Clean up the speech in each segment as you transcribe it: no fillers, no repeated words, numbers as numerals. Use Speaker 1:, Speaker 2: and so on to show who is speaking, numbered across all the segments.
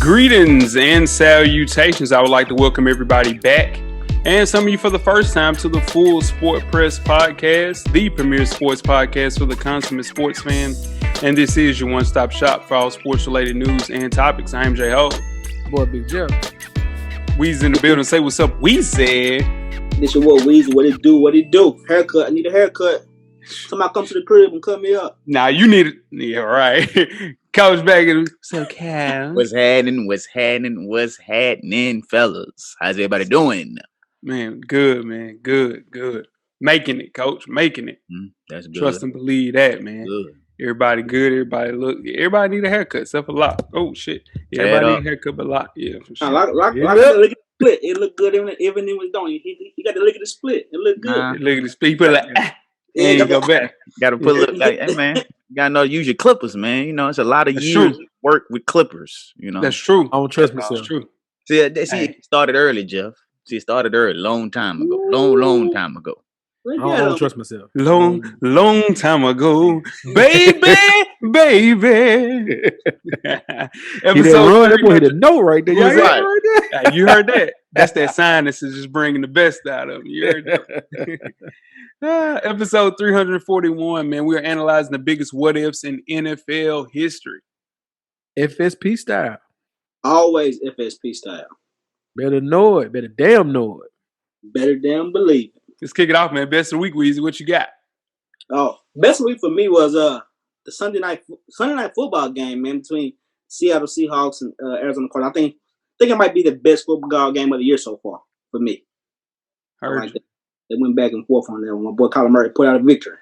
Speaker 1: Greetings and salutations. I would like to welcome everybody back, and some of you for the first time, to the Full Sport Press Podcast, the premier sports podcast for the consummate sports fan. And this is your one-stop shop for all sports-related news and topics. I am J-Ho.
Speaker 2: Boy, Big Jeff.
Speaker 1: Weezy in the building. Say what's up, Weezy.
Speaker 3: This your boy Weezy. What it do? What it do? Haircut. I need a haircut. Somebody come to the crib and cut me up.
Speaker 1: Nah, you need it. Yeah, right. Coach back in. So, Cal.
Speaker 4: What's happening, fellas? How's everybody doing?
Speaker 1: Man, good, man. Good. Making it, Coach. Making it.
Speaker 4: That's good.
Speaker 1: Trust and believe that, man.
Speaker 4: Good.
Speaker 1: Everybody good. Everybody need a haircut, except for Locke. Oh, shit. Everybody need a haircut but Locke. Yeah, for sure.
Speaker 3: Lock look at the split. It look good even if it don't. He got to look at the split. It look good.
Speaker 1: Look at the split. He put like, and you go back.
Speaker 4: Got to put a look like, hey, man. You got to know use your clippers, man. You know, it's a lot of years
Speaker 1: true.
Speaker 4: Work with clippers, you know.
Speaker 1: That's true.
Speaker 2: I don't trust myself.
Speaker 1: That's true.
Speaker 4: See, it started early, Jeff. See, it started early, long time ago. Long time ago.
Speaker 2: I don't trust myself.
Speaker 1: Long time ago, baby.
Speaker 2: Episode that boy hit a note right there.
Speaker 1: Right. Right. You heard that? That's that sign that is just bringing the best out of him. You heard that? Episode 341, man. We are analyzing the biggest what-ifs in NFL history.
Speaker 2: FSP style.
Speaker 3: Always FSP style.
Speaker 2: Better know it. Better damn know it.
Speaker 3: Better damn believe it.
Speaker 1: Let's kick it off, man. Best of the week, Weezy. What you got?
Speaker 3: Oh, best of the week for me was the Sunday night football game, man, between Seattle Seahawks and Arizona Cardinals. I think it might be the best football game of the year so far for me.
Speaker 1: Heard you.
Speaker 3: They went back and forth on that one. My boy Colin Murray put out a victory.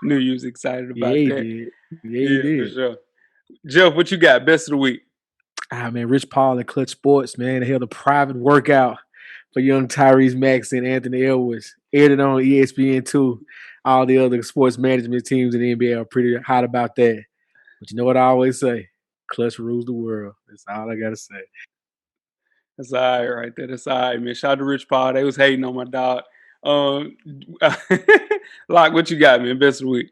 Speaker 1: Knew you was excited about that.
Speaker 2: He did. Yeah, he did.
Speaker 1: For sure. Jeff, what you got? Best of the week.
Speaker 2: Man, Rich Paul and Clutch Sports, man. They held a private workout for young Tyrese Maxey and Anthony Edwards. Aired it on ESPN2. All the other sports management teams in the NBA are pretty hot about that. But you know what I always say? Clutch rules the world. That's all I got to say.
Speaker 1: That's all right right there. That's all right, man. Shout out to Rich Paul. They was hating on my dog. Locke, what you got, man? Best of the week.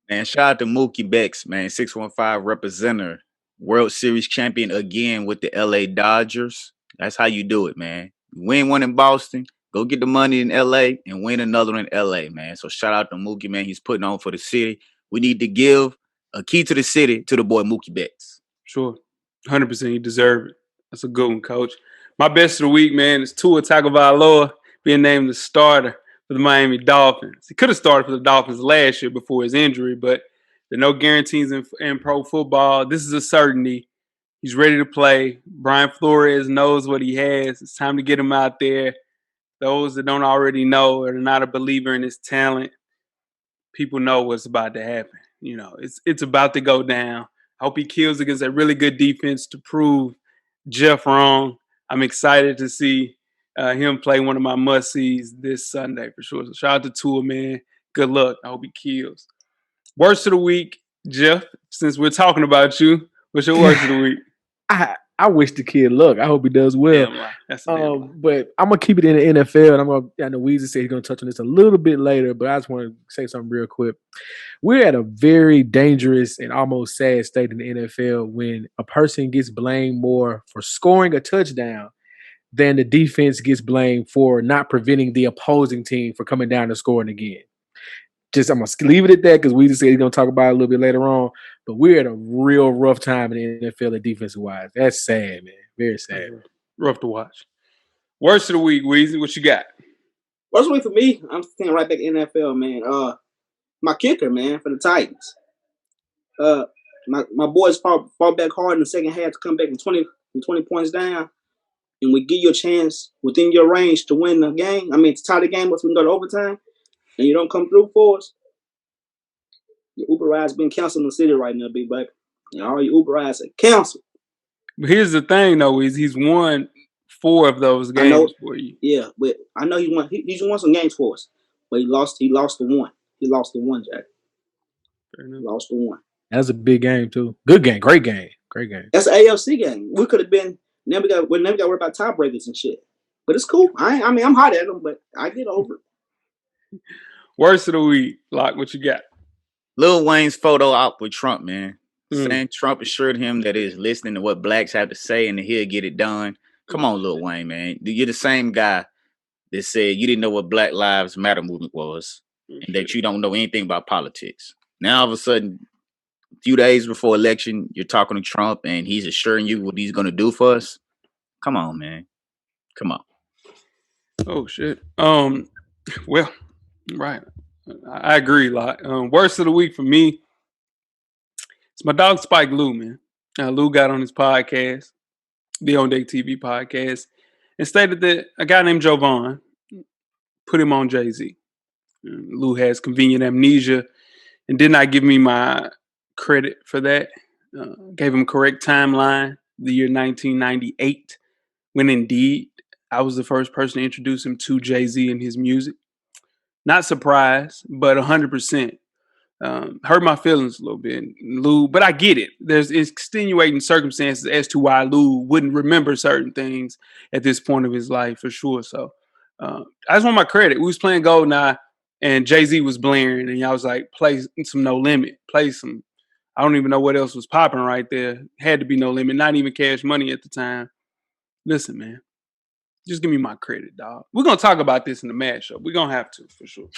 Speaker 4: Man, shout out to Mookie Betts, man. 615 representative. World Series champion again with the LA Dodgers. That's how you do it, man. You win one in Boston, go get the money in LA and win another one in LA, man. So shout out to Mookie, man. He's putting on for the city. We need to give a key to the city to the boy Mookie Betts.
Speaker 1: Sure. 100% you deserve it. That's a good one, Coach. My best of the week, man, is Tua Tagovailoa being named the starter for the Miami Dolphins. He could have started for the Dolphins last year before his injury, but there are no guarantees in pro football. This is a certainty. He's ready to play. Brian Flores knows what he has. It's time to get him out there. Those that don't already know or are not a believer in his talent, people know what's about to happen. You know, it's about to go down. I hope he kills against a really good defense to prove Jeff wrong. I'm excited to see him play one of my must-sees this Sunday for sure. So shout out to Tua, man. Good luck. I hope he kills. Worst of the week, Jeff, since we're talking about you, what's your worst of the week?
Speaker 2: I wish the kid luck. I hope he does well.
Speaker 1: That's a
Speaker 2: but I'm gonna keep it in the NFL, and I know Weezy said he's gonna touch on this a little bit later, but I just want to say something real quick. We're at a very dangerous and almost sad state in the NFL when a person gets blamed more for scoring a touchdown than the defense gets blamed for not preventing the opposing team from coming down and scoring again. I'm going to leave it at that because Weezy said he's going to talk about it a little bit later on. But we're at a real rough time in the NFL defensive-wise. That's sad, man. Very sad.
Speaker 1: Rough to watch. Worst of the week, Weezy. What you got?
Speaker 3: Worst of the week for me, I'm thinking right back in the NFL, man. My kicker, man, for the Titans. My boys fought back hard in the second half to come back from 20 points down. And we give you a chance within your range to win the game. I mean, to tie the game up so we can go to overtime. And you don't come through for us, your Uber rides been canceled in the city right now, big baby. And all your Uber rides are canceled.
Speaker 1: But here's the thing, though, is he's won 4 of those games for you.
Speaker 3: Yeah, but I know he won. He's won some games for us, but he lost the one. He lost the one, Jack.
Speaker 1: Fair enough.
Speaker 3: Lost the one.
Speaker 2: That's a big game too. Good game, great game.
Speaker 3: That's an AFC game. We could have been. We never got to worry about tiebreakers and shit. But it's cool. I mean, I'm hot at them, but I get over it.
Speaker 1: Worst of the week, Locke, what you got?
Speaker 4: Lil Wayne's photo op with Trump, man. saying Trump assured him that he's listening to what blacks have to say and that he'll get it done. Come on, Lil Wayne, man. You're the same guy that said you didn't know what Black Lives Matter movement was and that you don't know anything about politics. Now, all of a sudden, a few days before election, you're talking to Trump and he's assuring you what he's going to do for us. Come on, man. Come on.
Speaker 1: Oh shit. Well, right. I agree a lot. Worst of the week for me, it's my dog Spike Lou, man. Lou got on his podcast, the On Deck TV podcast, and stated that a guy named Jovan put him on Jay-Z. Lou has convenient amnesia and did not give me my credit for that. Gave him correct timeline, the year 1998, when indeed I was the first person to introduce him to Jay-Z and his music. Not surprised, but 100%. Hurt my feelings a little bit, Lou. But I get it. There's extenuating circumstances as to why Lou wouldn't remember certain things at this point of his life, for sure. So I just want my credit. We was playing GoldenEye, and Jay-Z was blaring, and I was like, play some No Limit, play some. I don't even know what else was popping right there. Had to be No Limit, not even Cash Money at the time. Listen, man, just give me my credit, dog. We're gonna talk about this in the matchup. We're gonna have to, for sure.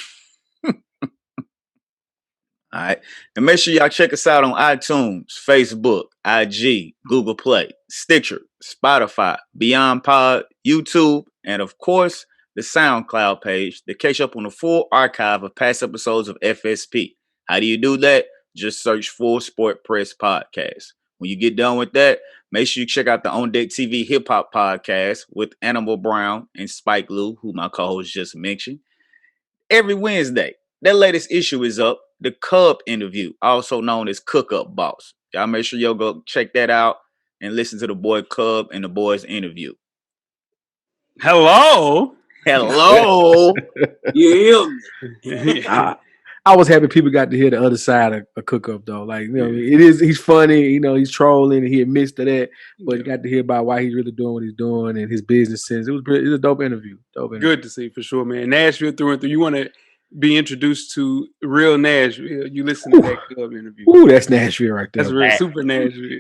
Speaker 4: All right. And make sure y'all check us out on iTunes, Facebook, IG, Google Play, Stitcher, Spotify, Beyond Pod, YouTube, and of course, the SoundCloud page to catch up on the full archive of past episodes of FSP. How do you do that? Just search Full Sport Press Podcast. When you get done with that, make sure you check out the On Deck TV Hip Hop Podcast with Animal Brown and Spike Lou, who my co-host just mentioned. Every Wednesday, that latest issue is up. The Cub interview, also known as Cook Up Boss. Y'all make sure y'all go check that out and listen to the boy Cub and the boys interview.
Speaker 1: Hello.
Speaker 3: Yeah.
Speaker 2: I was happy people got to hear the other side of Cook Up though. Like, you know, he's funny, you know, he's trolling and he admits to that, but you got to hear about why he's really doing what he's doing and his business sense. It was a dope interview.
Speaker 1: Good to see, for sure, man. Nashville through and through. You want to be introduced to real Nashville, you listen to that Club interview.
Speaker 2: Ooh, that's Nashville right there.
Speaker 1: That's real super Nashville.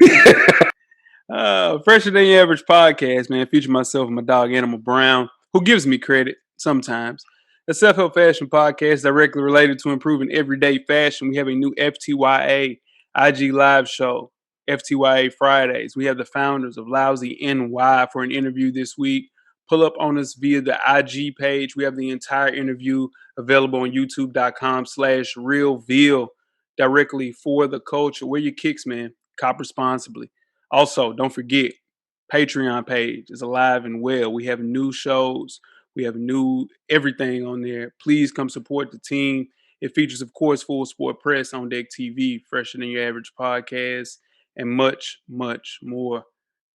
Speaker 1: Fresher Than Your Average podcast, man. Feature myself and my dog Animal Brown, who gives me credit sometimes. A self-help fashion podcast directly related to improving everyday fashion. We have a new FTYA IG live show, FTYA Fridays. We have the founders of Lousy NY for an interview this week. Pull up on us via the IG page. We have the entire interview available on youtube.com/realveal directly for the culture. Wear your kicks, man. Cop responsibly. Also, don't forget, Patreon page is alive and well. We have new shows. We have new everything on there. Please come support the team. It features, of course, Full Sport Press, On Deck TV, Fresher Than Your Average podcast, and much, much more.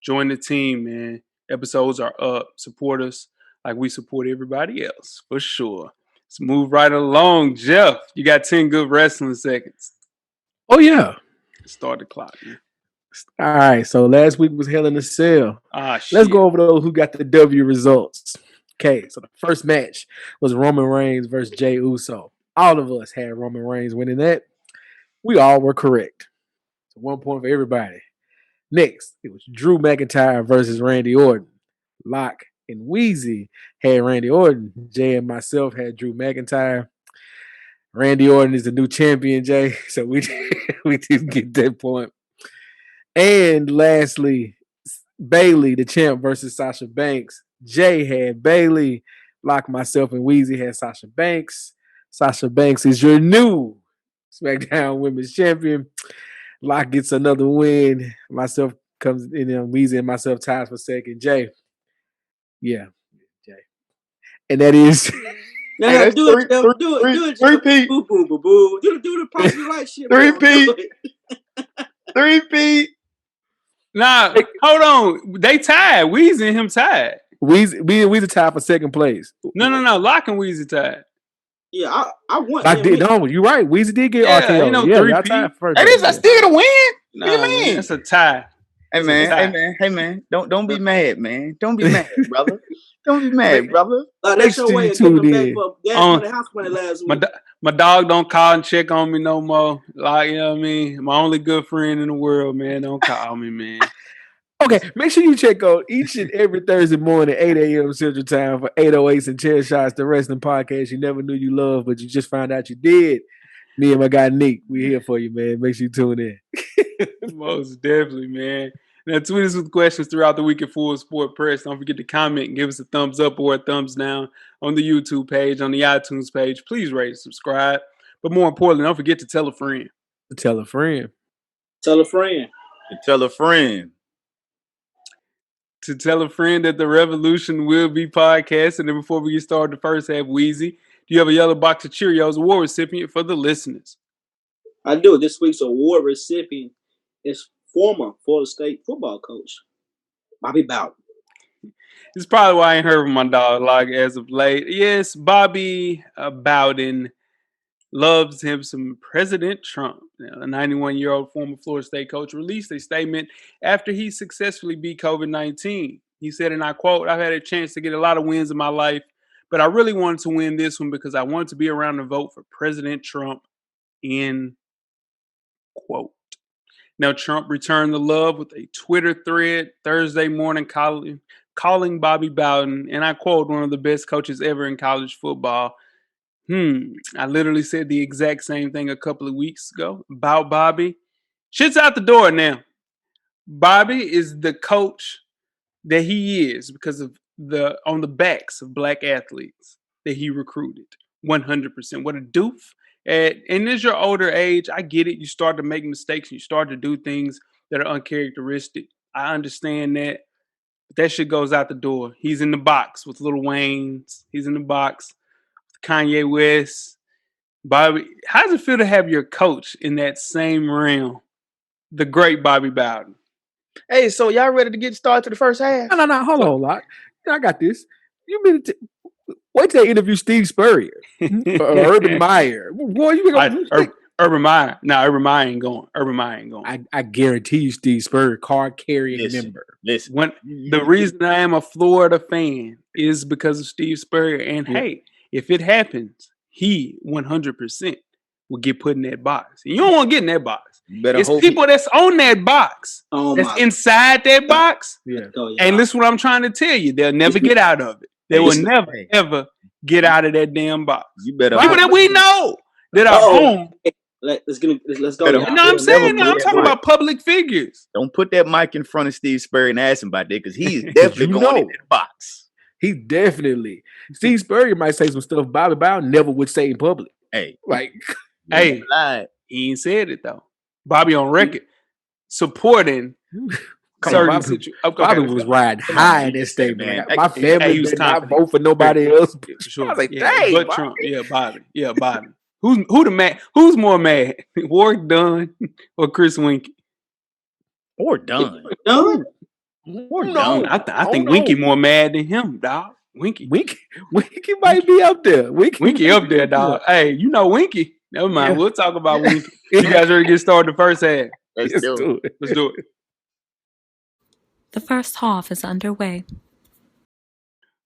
Speaker 1: Join the team, man. Episodes are up. Support us like we support everybody else, for sure. Let's move right along. Jeff, you got 10 good wrestling seconds.
Speaker 2: Oh, yeah.
Speaker 1: Start the clock, man.
Speaker 2: All right. So last week was Hell in a Cell.
Speaker 1: Shit.
Speaker 2: Let's go over those who got the W results. Okay. So the first match was Roman Reigns versus Jey Uso. All of us had Roman Reigns winning that. We all were correct. So 1 point for everybody. Next, it was Drew McIntyre versus Randy Orton. Locke and Weezy had Randy Orton. Jay and myself had Drew McIntyre. Randy Orton is the new champion, Jay. So we didn't get that point. And lastly, Bayley, the champ, versus Sasha Banks. Jay had Bayley. Locke, myself, and Weezy had Sasha Banks. Sasha Banks is your new SmackDown Women's Champion. Locke gets another win. Myself comes in, Weezy and myself ties for second. Jay. Yeah. Jay. And that is...
Speaker 3: Now, do it, repeat. Boo, boo, boo, boo. Do the positive right shit.
Speaker 2: Repeat.
Speaker 1: Nah, hold on. They tied. Weezy and him tied.
Speaker 2: Weezy tied for second place.
Speaker 1: No. Locke and Weezy tied.
Speaker 3: Yeah, I want.
Speaker 2: You're right. Weezy did get RKO.
Speaker 1: You know,
Speaker 2: y'all tied first.
Speaker 4: That is still a win.
Speaker 1: Nah, what do you mean? That's a tie.
Speaker 4: Hey man. Don't be mad, man. Don't be mad, brother. Don't be mad, brother.
Speaker 3: That's your way of getting them back
Speaker 2: in.
Speaker 3: for gas money, house money last week.
Speaker 1: My dog don't call and check on me no more. Like, you know what I mean? My only good friend in the world, man. Don't call me, man.
Speaker 2: Okay, make sure you check out each and every Thursday morning, 8 a.m. Central Time for 808s and Chair Shots, the wrestling podcast you never knew you loved, but you just found out you did. Me and my guy Nick, we here for you, man. Make sure you tune in.
Speaker 1: Most definitely, man. Now, tweet us with questions throughout the week at Full Sport Press. Don't forget to comment and give us a thumbs up or a thumbs down on the YouTube page, on the iTunes page. Please rate and subscribe. But more importantly, don't forget to tell a friend.
Speaker 2: Tell a friend.
Speaker 3: Tell a friend.
Speaker 4: Tell a friend.
Speaker 1: To tell a friend that the revolution will be podcast. And then before we get started, the first half, Weezy, do you have a yellow box of Cheerios award recipient for the listeners?
Speaker 3: I do. This week's award recipient is former Florida State football coach, Bobby Bowden.
Speaker 1: This is probably why I ain't heard from my dog like as of late. Yes, Bobby Bowden loves him some President Trump. Now, the 91-year-old former Florida State coach released a statement after he successfully beat COVID-19. He said, and I quote, "I've had a chance to get a lot of wins in my life, but I really wanted to win this one because I wanted to be around to vote for President Trump," end quote. Now, Trump returned the love with a Twitter thread Thursday morning calling Bobby Bowden, and I quote, "one of the best coaches ever in college football." I literally said the exact same thing a couple of weeks ago about Bobby. Shit's out the door now. Bobby is the coach that he is because of on the backs of black athletes that he recruited. 100%. What a doof. And as your older age, I get it. You start to make mistakes. You start to do things that are uncharacteristic. I understand that. But that shit goes out the door. He's in the box with Lil Wayne's. He's in the box with Kanye West. Bobby, how does it feel to have your coach in that same realm? The great Bobby Bowden.
Speaker 4: Hey, so y'all ready to get started to the first half?
Speaker 2: No. Hold on, Locke. I got this. You mean wait till they interview Steve Spurrier or Urban Meyer? Boy,
Speaker 1: Urban Meyer. No, Urban Meyer ain't going. Urban Meyer ain't going.
Speaker 2: I guarantee you, Steve Spurrier, card carrying member.
Speaker 1: Listen, the reason I am a Florida fan is because of Steve Spurrier. And hey, if it happens, he 100% will get put in that box. And you don't want to get in that box. It's people that's on that box, that's inside that box.
Speaker 2: Yeah.
Speaker 1: And listen what I'm trying to tell you. They'll never get out of it. They will never, ever get out of that damn box.
Speaker 4: You better
Speaker 1: people that we know that are home.
Speaker 3: Let's go.
Speaker 1: No, I'm saying I'm talking about public figures.
Speaker 4: Don't put that mic in front of Steve Spurrier and ask him about that because he's definitely going in that box.
Speaker 2: He definitely. Steve Spurrier might say some stuff Bobby Bowden never would say in public.
Speaker 4: Hey,
Speaker 1: he ain't said it though. Bobby on record supporting certain situations.
Speaker 2: Bobby was riding high in this statement. Man. My family did not vote for nobody else.
Speaker 1: Sure.
Speaker 2: I was like,
Speaker 1: dang, but Trump. Bobby. Bobby. Who the mad? Who's more mad? Ward Dunn or Chris Winkie?
Speaker 4: Or Dunn.
Speaker 1: I think Winkie more mad than him, dog. Winkie
Speaker 2: might be up there.
Speaker 1: Winkie up there, dog. Hey, you know Winkie. Never mind. Yeah. We'll talk about Winkie. You guys ready to get started the first half?
Speaker 4: Let's do it.
Speaker 5: The first half is underway.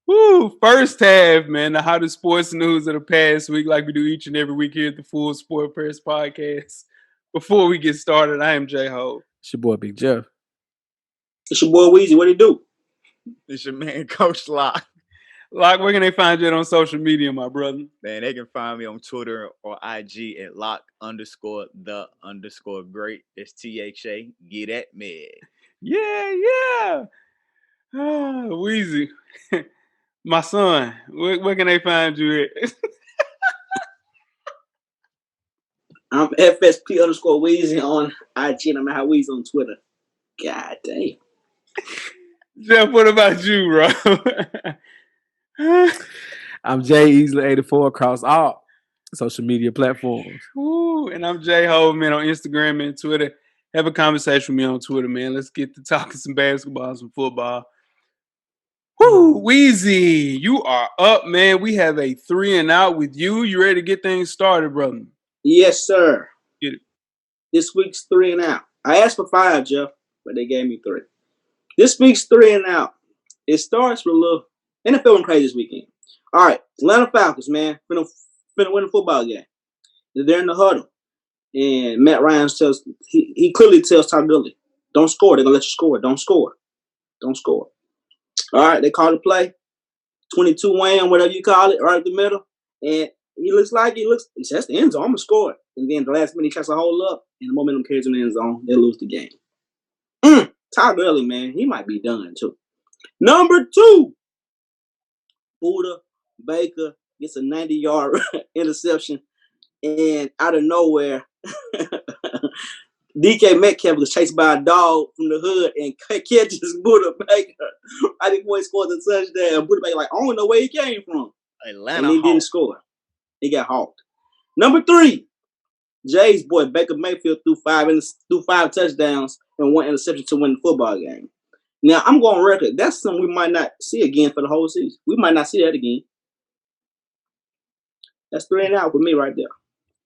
Speaker 1: Woo! First half, man. The hottest sports news of the past week, like we do each and every week here at the Full Sport Press Podcast. Before we get started, I am J-Ho.
Speaker 2: It's your boy, Big Jeff.
Speaker 3: It's your boy, Weezy. What do you do?
Speaker 4: It's your man, Coach Locke.
Speaker 1: Locke, where can they find you on social media, my brother?
Speaker 4: Man, they can find me on Twitter or IG at Locke_the_great. It's THA. Get at me.
Speaker 1: Yeah. Weezy. My son, where can they find you at?
Speaker 3: I'm FSP_Weezy on IG and I'm at Weezy on Twitter. God damn.
Speaker 1: Jeff, what about you, bro?
Speaker 2: I'm Jay Easley 84 across all social media platforms.
Speaker 1: Ooh, and I'm Jay Ho, man, on Instagram and Twitter. Have a conversation with me on Twitter, man. Let's get to talking some basketball, some football. Woo, Weezy, you are up, man. We have a 3 and out with you. You ready to get things started, brother?
Speaker 3: Yes, sir.
Speaker 1: Get it.
Speaker 3: This week's 3 and out. I asked for 5, Jeff. but they gave me 3. This week's 3 and out. It starts with a little NFL went crazy this weekend. All right, Atlanta Falcons, man, finna win a football game. They're in the huddle, and Matt Ryan tells he clearly tells Todd Gurley, "Don't score. They're gonna let you score. Don't score. Don't score." All right, they call the play, 22 wham, whatever you call it, right in the middle, and he says that's the end zone. I'm gonna score it, and then the last minute he tries to hold up, and the momentum carries him in the end zone. They lose the game. Todd Gurley, man, he might be done too. Number 2, Buda Baker gets a 90-yard interception, and out of nowhere, DK Metcalf was chased by a dog from the hood and catches Buda Baker right before he scores a touchdown. Buda Baker like, I don't know where he came from.
Speaker 4: Atlanta
Speaker 3: and he didn't score. He got hawked. Number 3, Jay's boy Baker Mayfield threw 5 touchdowns and 1 interception to win the football game. Now, I'm going on record. That's something we might not see again for the whole season. We might not see that again. That's 3 and out for me right there.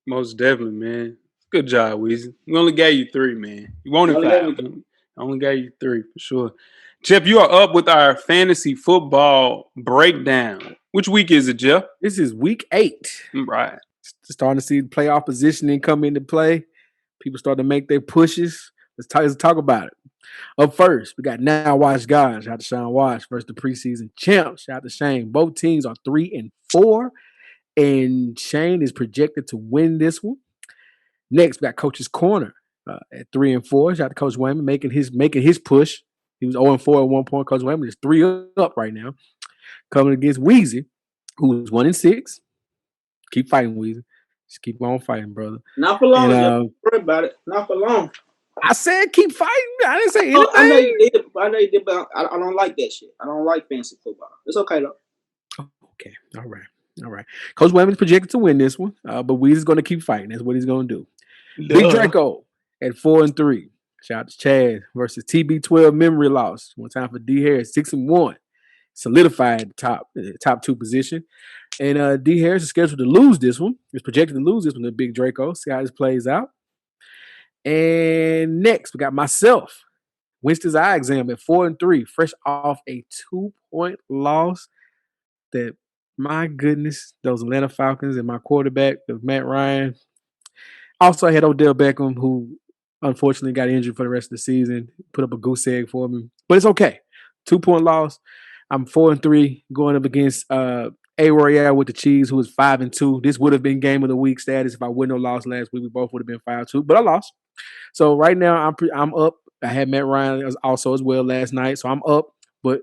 Speaker 1: Most definitely, man. Good job, Weezy. We only gave you 3, man. You wanted 5. I only gave you 3 for sure. Jeff, you are up with our fantasy football breakdown. Which week is it, Jeff?
Speaker 2: This is week 8.
Speaker 1: Right.
Speaker 2: Starting to see playoff positioning come into play. People start to make their pushes. Let's talk about it. Up first, we got Now Watch Guys. Shout out to Sean Watch versus the preseason champs. Shout out to Shane. Both teams are 3 and 4, and Shane is projected to win this one. Next, we got Coach's Corner at 3 and 4. Shout out to Coach Wayman making his push. He was 0 and 4 at one point. Coach Wayman is 3 up right now, coming against Weezy, who is 1 and 6. Keep fighting, Weezy. Just keep on fighting, brother.
Speaker 3: Not for long. Don't worry about it. Not for long.
Speaker 2: I said keep fighting. I didn't say anything.
Speaker 3: I know you did, but I don't like that shit. I don't like fantasy football. It's okay though.
Speaker 2: Okay. All right. Coach Wayman's projected to win this one, but Weezy's going to keep fighting. That's what he's going to do. Big Draco at 4 and 3. Shout out to Chad versus TB12 memory loss. One time for D Harris, 6 and 1. Solidified the top 2 position. And D Harris is scheduled to lose this one. He's projected to lose this one to Big Draco. See how this plays out. And next, we got myself. Winston's eye exam at 4 and 3, fresh off a 2-point loss. That, my goodness, those Atlanta Falcons and my quarterback, Matt Ryan. Also, I had Odell Beckham, who unfortunately got injured for the rest of the season. Put up a goose egg for me. But it's okay. 2-point loss. I'm 4 and 3 going up against A Royale with the Chiefs, who is 5 and 2. This would have been game of the week status if I wouldn't have lost last week. We both would have been 5-2, but I lost. So right now I'm up. I had Matt Ryan also as well last night, so I'm up. But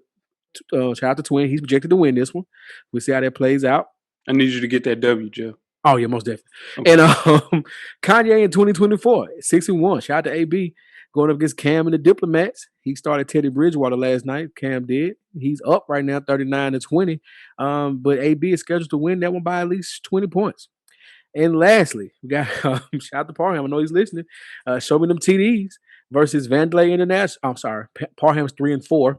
Speaker 2: shout out to Twin. He's projected to win this one. We'll see how that plays out.
Speaker 1: I need you to get that W, Jeff.
Speaker 2: Oh yeah, most definitely.
Speaker 1: Okay.
Speaker 2: And Kanye in 2024, 6 and 1. Shout out to AB going up against Cam and the Diplomats. He started Teddy Bridgewater last night. Cam did. He's up right now, 39 to 20. But AB is scheduled to win that one by at least 20 points. And lastly, we got shout out to Parham. I know he's listening. Show me them TDs versus Vandalay International. I'm sorry, Parham's 3 and 4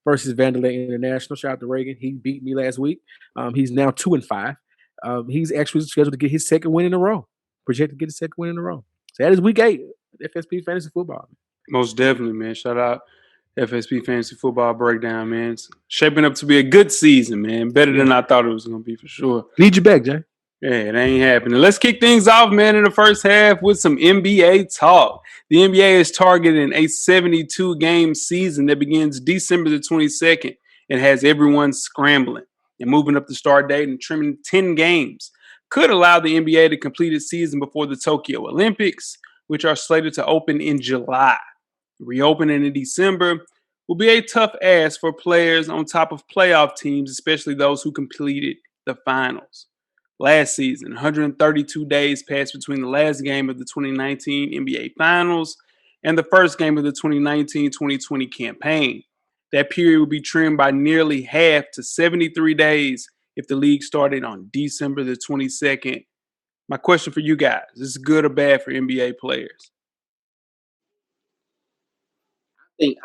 Speaker 2: versus Vandalay International. Shout out to Reagan. He beat me last week. He's now 2 and 5. He's actually scheduled to get his second win in a row. Projected to get his second win in a row. So that is week 8, FSP Fantasy Football.
Speaker 1: Most definitely, man. Shout out FSP Fantasy Football Breakdown, man. It's shaping up to be a good season, man. Better than I thought it was going to be for sure.
Speaker 2: Need you back, Jay.
Speaker 1: Yeah, it ain't happening. Let's kick things off, man, in the first half with some NBA talk. The NBA is targeting a 72-game season that begins December the 22nd and has everyone scrambling and moving up the start date and trimming 10 games. Could allow the NBA to complete its season before the Tokyo Olympics, which are slated to open in July. Reopening in December will be a tough ask for players on top of playoff teams, especially those who completed the finals. Last season, 132 days passed between the last game of the 2019 NBA Finals and the first game of the 2019-2020 campaign. That period would be trimmed by nearly half to 73 days if the league started on December the 22nd. My question for you guys, is this good or bad for NBA players?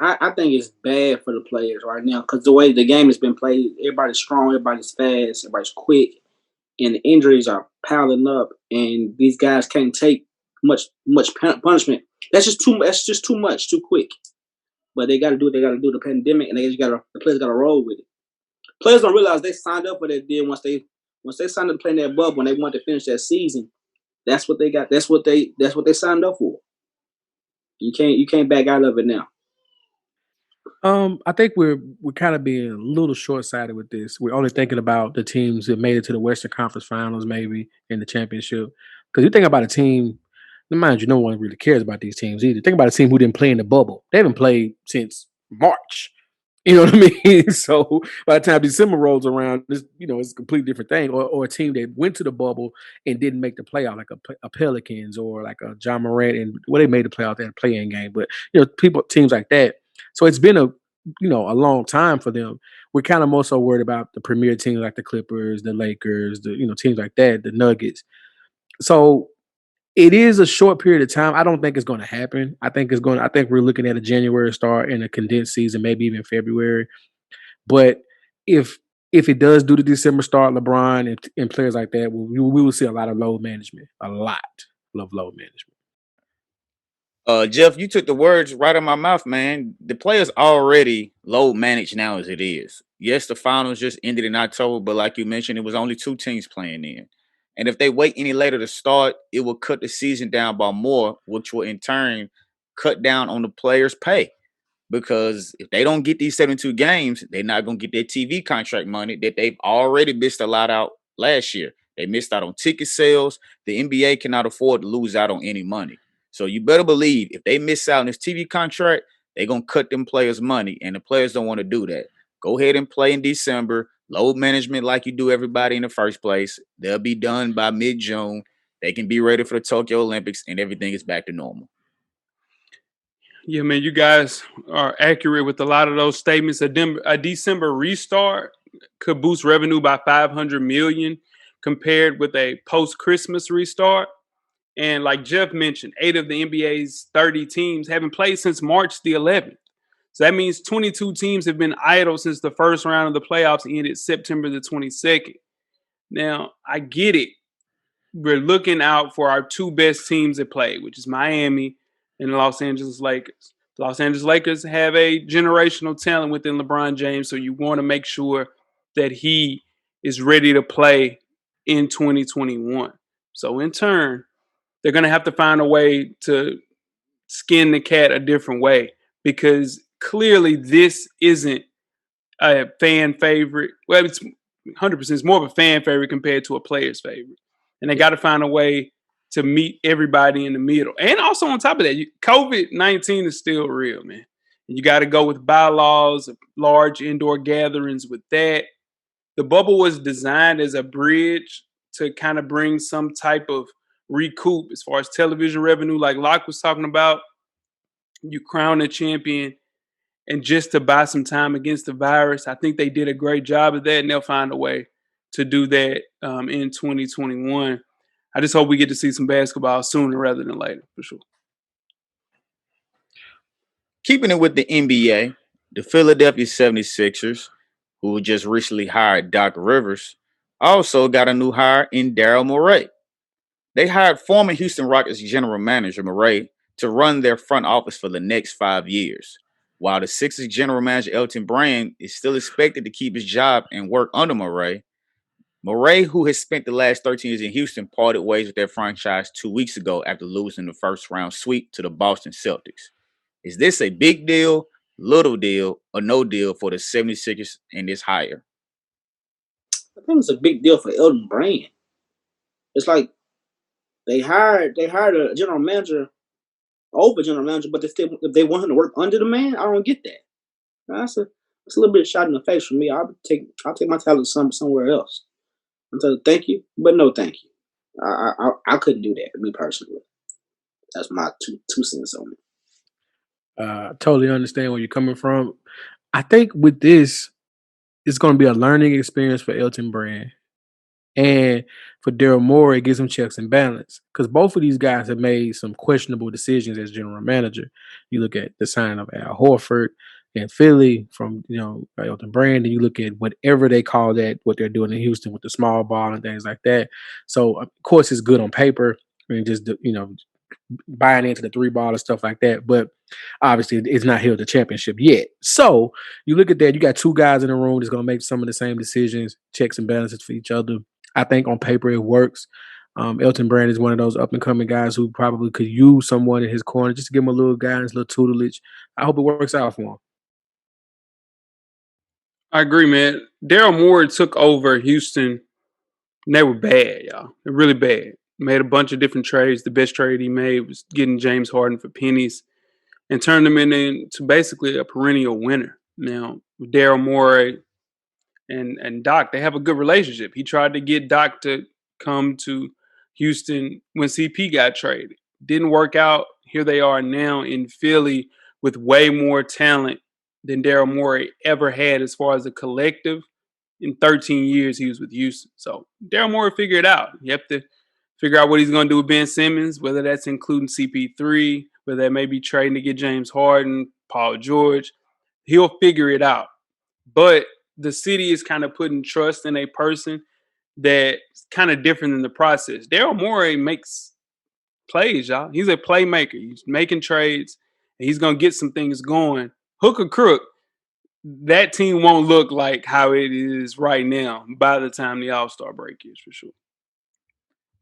Speaker 3: I think it's bad for the players right now because the way the game has been played, everybody's strong, everybody's fast, everybody's quick, and the injuries are piling up, and these guys can't take much punishment. That's just too much, too quick. but they got to do what they got to do. The pandemic, and the players got to roll with it. Players don't realize they signed up for that deal once they signed up to play in that bubble and they wanted to finish that season. That's what they got. That's what they signed up for. You can't back out of it now.
Speaker 2: I think we're kind of being a little short sighted with this. We're only thinking about the teams that made it to the Western Conference Finals, maybe in the championship. Because you think about a team, mind you, no one really cares about these teams either. Think about a team who didn't play in the bubble. They haven't played since March. You know what I mean? So by the time December rolls around, it's a completely different thing. Or a team that went to the bubble and didn't make the playoff, like a Pelicans or like a John Morant, and they made the playoff, they had a play-in game. But teams like that. So it's been a long time for them. We're kind of more so worried about the premier teams like the Clippers, the Lakers, teams like that, the Nuggets. So it is a short period of time. I don't think it's going to happen. I think we're looking at a January start and a condensed season, maybe even February. But if it does do the December start, LeBron and players like that, we will see a lot of load management. A lot of load management.
Speaker 4: Jeff, you took the words right out of my mouth, man. The players already low managed now as it is. Yes, the finals just ended in October, but like you mentioned, it was only 2 teams playing in. And if they wait any later to start, it will cut the season down by more, which will in turn cut down on the players' pay. Because if they don't get these 72 games, they're not going to get their TV contract money that they've already missed a lot out last year. They missed out on ticket sales. The NBA cannot afford to lose out on any money. So you better believe if they miss out on this TV contract, they're going to cut them players' money, and the players don't want to do that. Go ahead and play in December. Load management like you do everybody in the first place. They'll be done by mid-June. They can be ready for the Tokyo Olympics, and everything is back to normal.
Speaker 1: Yeah, man, you guys are accurate with a lot of those statements. A December restart could boost revenue by $500 million compared with a post-Christmas restart. And like Jeff mentioned, 8 of the NBA's 30 teams haven't played since March the 11th. So that means 22 teams have been idle since the first round of the playoffs ended September the 22nd. Now, I get it. We're looking out for our 2 best teams that play, which is Miami and the Los Angeles Lakers. The Los Angeles Lakers have a generational talent within LeBron James, so you want to make sure that he is ready to play in 2021. So in turn, they're going to have to find a way to skin the cat a different way, because clearly this isn't a fan favorite. Well, it's 100%. It's more of a fan favorite compared to a player's favorite. And they got to find a way to meet everybody in the middle. And also on top of that, COVID-19 is still real, man. And you got to go with bylaws of large indoor gatherings with that. The bubble was designed as a bridge to kind of bring some type of recoup as far as television revenue, like Locke was talking about. You crown a champion, and just to buy some time against the virus. I think they did a great job of that, and they'll find a way to do that in 2021. I just hope we get to see some basketball sooner rather than later, for sure.
Speaker 4: Keeping it with the NBA, the Philadelphia 76ers, who just recently hired Doc Rivers, also got a new hire in Daryl Morrey. They hired former Houston Rockets general manager Morrey to run their front office for the next 5 years, while the Sixers general manager Elton Brand is still expected to keep his job and work under Morrey. Morrey, who has spent the last 13 years in Houston, parted ways with their franchise 2 weeks ago after losing the first round sweep to the Boston Celtics. Is this a big deal, little deal, or no deal for the 76ers in this hire?
Speaker 3: I think it's a big deal for Elton Brand. It's like they hired a general manager over general manager, but if they want him to work under the man, I don't get that. That's a little bit of shot in the face for me. I'll take my talent somewhere else. I'm telling thank you, but no thank you. I couldn't do that, me personally. That's my two cents on it.
Speaker 2: Totally understand where you're coming from. I think with this, it's going to be a learning experience for Elton Brand. And for Daryl Morey, it gives him checks and balance, because both of these guys have made some questionable decisions as general manager. You look at the signing of Al Horford in Philly from Elton Brand, and you look at whatever they call that, what they're doing in Houston with the small ball and things like that. So of course it's good on paper, and just buying into the three ball and stuff like that. But obviously, it's not held the championship yet. So you look at that, you got two guys in the room that's going to make some of the same decisions, checks and balances for each other. I think on paper it works. Elton Brand is one of those up and coming guys who probably could use someone in his corner just to give him a little guidance, a little tutelage. I hope it works out for him.
Speaker 1: I agree, man. Daryl Morey took over Houston. And they were bad, y'all. They're really bad. Made a bunch of different trades. The best trade he made was getting James Harden for pennies and turned him into basically a perennial winner. Now, with Daryl Morey and Doc, they have a good relationship. He tried to get Doc to come to Houston when CP got traded. Didn't work out. Here they are now in Philly with way more talent than Daryl Morey ever had as far as a collective. In 13 years, he was with Houston. So Daryl Morey figured it out. You have to figure out what he's going to do with Ben Simmons, whether that's including CP3, whether that may be trading to get James Harden, Paul George. He'll figure it out. But the city is kind of putting trust in a person that's kind of different in the process. Daryl Morey makes plays, y'all. He's a playmaker. He's making trades, and he's going to get some things going. Hook or crook, that team won't look like how it is right now by the time the All-Star break is, for sure.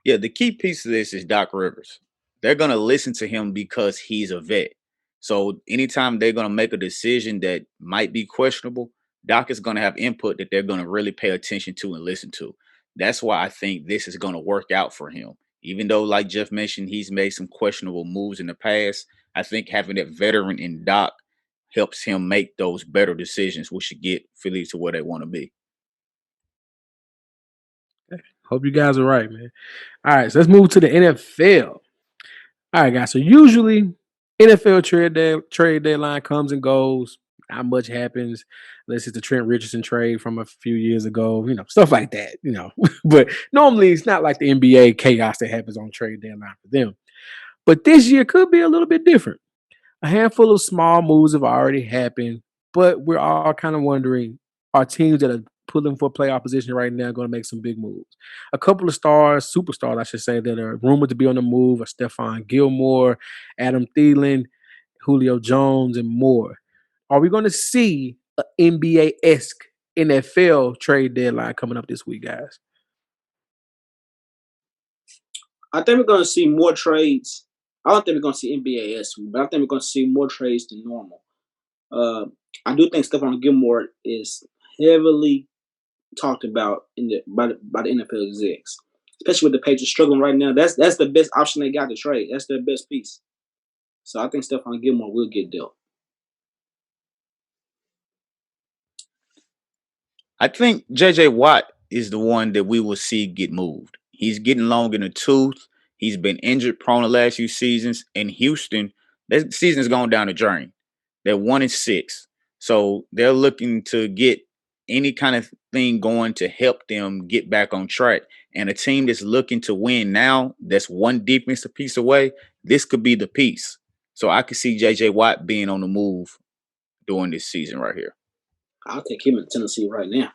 Speaker 4: Yeah, the key piece of this is Doc Rivers. They're going to listen to him because he's a vet. So anytime they're going to make a decision that might be questionable, Doc is going to have input that they're going to really pay attention to and listen to. That's why I think this is going to work out for him. Even though, like Jeff mentioned, he's made some questionable moves in the past, I think having that veteran in Doc helps him make those better decisions, which should get Philly to where they want to be.
Speaker 2: Hope you guys are right, man. All right, so let's move to the NFL. All right, guys. So usually NFL trade deadline comes and goes. Not much happens unless it's the Trent Richardson trade from a few years ago, stuff like that, But normally it's not like the NBA chaos that happens on trade deadline for them. But this year could be a little bit different. A handful of small moves have already happened, but we're all kind of wondering, are teams that are pulling for playoff position right now going to make some big moves? A couple of superstars, I should say, that are rumored to be on the move are Stephon Gilmore, Adam Thielen, Julio Jones, and more. Are we going to see an NBA-esque NFL trade deadline coming up this week, guys?
Speaker 3: I think we're going to see more trades. I don't think we're going to see NBA-esque, but I think we're going to see more trades than normal. I do think Stephon Gilmore is heavily talked about by the NFL execs, especially with the Patriots struggling right now. That's the best option they got to trade. That's their best piece. So I think Stephon Gilmore will get dealt.
Speaker 4: I think JJ Watt is the one that we will see get moved. He's getting long in the tooth. He's been injured prone the last few seasons. In Houston, that season's gone down the drain. They're 1-6. So they're looking to get any kind of thing going to help them get back on track. And a team that's looking to win now, that's one defensive piece away, this could be the piece. So I could see JJ Watt being on the move during this season right here.
Speaker 3: I'll take him in Tennessee right now.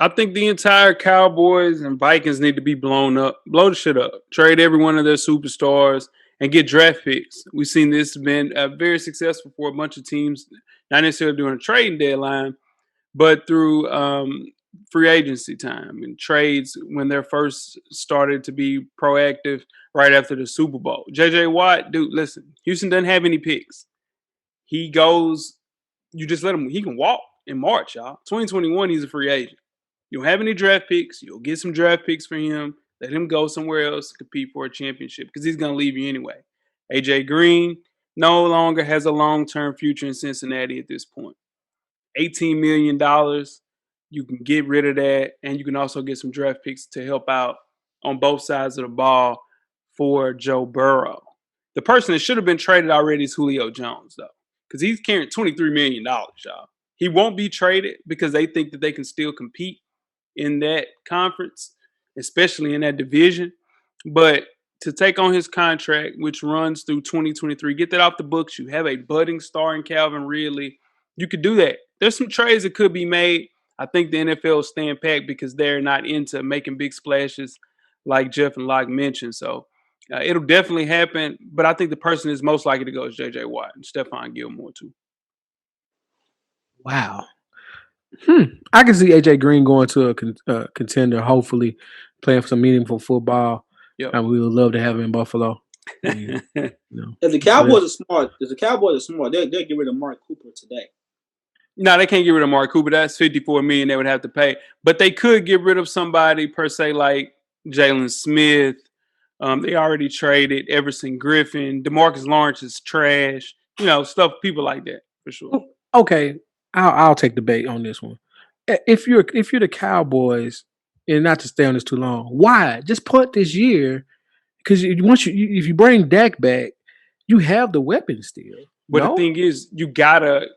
Speaker 1: I think the entire Cowboys and Vikings need to be blown up. Blow the shit up. Trade every one of their superstars and get draft picks. We've seen this has been very successful for a bunch of teams, not necessarily during a trading deadline, but through free agency time and trades when they're first started to be proactive right after the Super Bowl. JJ Watt, dude, listen, Houston doesn't have any picks. He goes, you just let him, he can walk in March, y'all. 2021, he's a free agent. You don't have any draft picks. You'll get some draft picks for him. Let him go somewhere else to compete for a championship because he's going to leave you anyway. AJ Green no longer has a long-term future in Cincinnati at this point. $18 million. You can get rid of that, and you can also get some draft picks to help out on both sides of the ball for Joe Burrow. The person that should have been traded already is Julio Jones, though, because he's carrying $23 million, y'all. He won't be traded because they think that they can still compete in that conference, especially in that division. But to take on his contract, which runs through 2023, get that off the books. You have a budding star in Calvin Ridley. You could do that. There's some trades that could be made. I think the NFL is staying packed because they're not into making big splashes like Jeff and Locke mentioned. So It'll definitely happen, but I think the person is most likely to go is J.J. Watt and Stephon Gilmore too.
Speaker 2: Wow. I can see AJ Green going to a contender, hopefully playing for some meaningful football.
Speaker 1: Yep.
Speaker 2: And we would love to have him in Buffalo. And,
Speaker 3: If the Cowboys are smart, they'll get rid of Mark Cooper today.
Speaker 1: No, they can't get rid of Mark Cooper. That's $54 million they would have to pay. But they could get rid of somebody per se like Jalen Smith. They already traded Everson Griffin. DeMarcus Lawrence is trash. Stuff, people like that for sure.
Speaker 2: Okay, I'll take the bait on this one. If you're the Cowboys, and not to stay on this too long, why just punt this year? Because if you bring Dak back, you have the weapons still.
Speaker 1: But the thing is, you gotta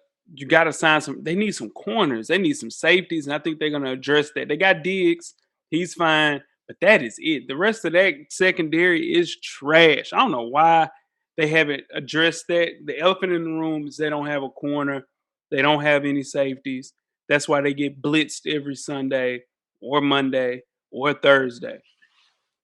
Speaker 1: sign some. They need some corners. They need some safeties, and I think they're gonna address that. They got Diggs. He's fine, but that is it. The rest of that secondary is trash. I don't know why they haven't addressed that. The elephant in the room is they don't have a corner. They don't have any safeties. That's why they get blitzed every Sunday or Monday or Thursday.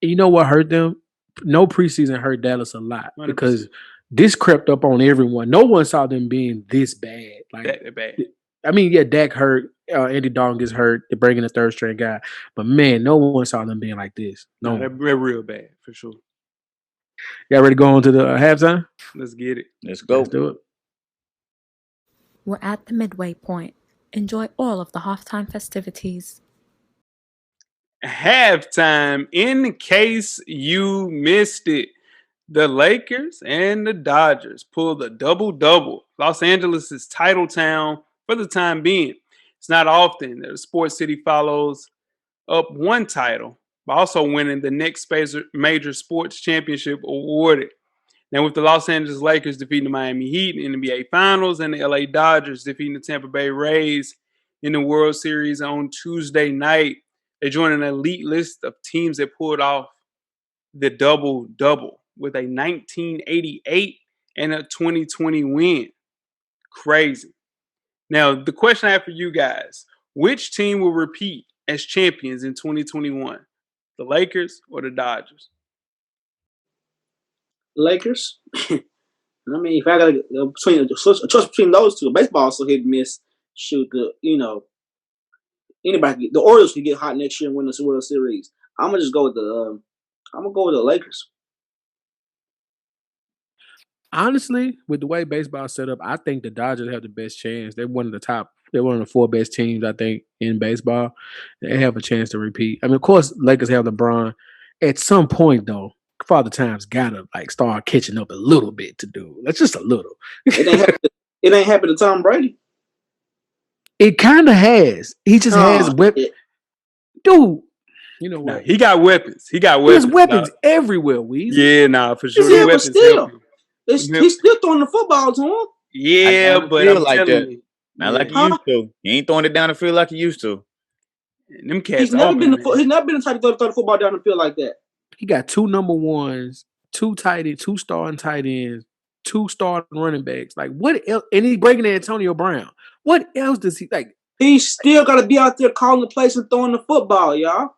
Speaker 2: You know what hurt them? No preseason hurt Dallas a lot
Speaker 1: 100%.
Speaker 2: because this crept up on everyone. No one saw them being this bad. Like
Speaker 1: that bad.
Speaker 2: I mean, yeah, Dak hurt. Andy Dalton gets hurt. They're bringing a third string guy, but man, no one saw them being like this. No,
Speaker 1: they're real bad for sure.
Speaker 2: Y'all ready to go on to the halftime?
Speaker 1: Let's get it.
Speaker 4: Let's go.
Speaker 2: Let's do it.
Speaker 5: We're at the midway point. Enjoy all of the halftime festivities.
Speaker 1: Halftime, in case you missed it, the Lakers and the Dodgers pulled a double-double. Los Angeles is title town for the time being. It's not often that a sports city follows up one title by also winning the next major sports championship awarded. Now, with the Los Angeles Lakers defeating the Miami Heat in the NBA Finals and the LA Dodgers defeating the Tampa Bay Rays in the World Series on Tuesday night, they join an elite list of teams that pulled off the double-double with a 1988 and a 2020 win. Crazy. Now, the question I have for you guys, which team will repeat as champions in 2021? The Lakers or the Dodgers?
Speaker 3: Lakers. I mean, if I got a choice between those two, baseball so hit and miss. Shoot, anybody, the Orioles can get hot next year and win the World Series. I'm gonna just go with the Lakers.
Speaker 2: Honestly, with the way baseball set up, I think the Dodgers have the best chance. They're one of the 4 best teams, I think, in baseball. They have a chance to repeat. I mean, of course, Lakers have LeBron. At some point, though, Father Time's gotta start catching up a little bit to do. That's just a little.
Speaker 3: It ain't happened to Tom Brady.
Speaker 2: It kind of has. He just has weapons. Dude, you know what?
Speaker 1: He got weapons. He
Speaker 2: has weapons everywhere, Weezy.
Speaker 1: Yeah, for sure.
Speaker 3: Yeah, but still, he's still throwing the football to him.
Speaker 1: Yeah, but I'm like telling you.
Speaker 4: Not like he used to. He ain't throwing it down the field like he used to.
Speaker 1: And them cats
Speaker 3: he's never been the type to throw the football down the field like that.
Speaker 2: He got 2 number ones, 2 starting tight ends, 2 starting running backs. Like what else? And he's breaking Antonio Brown. What else does he like?
Speaker 3: He still got to be out there calling the plays and throwing the football, y'all.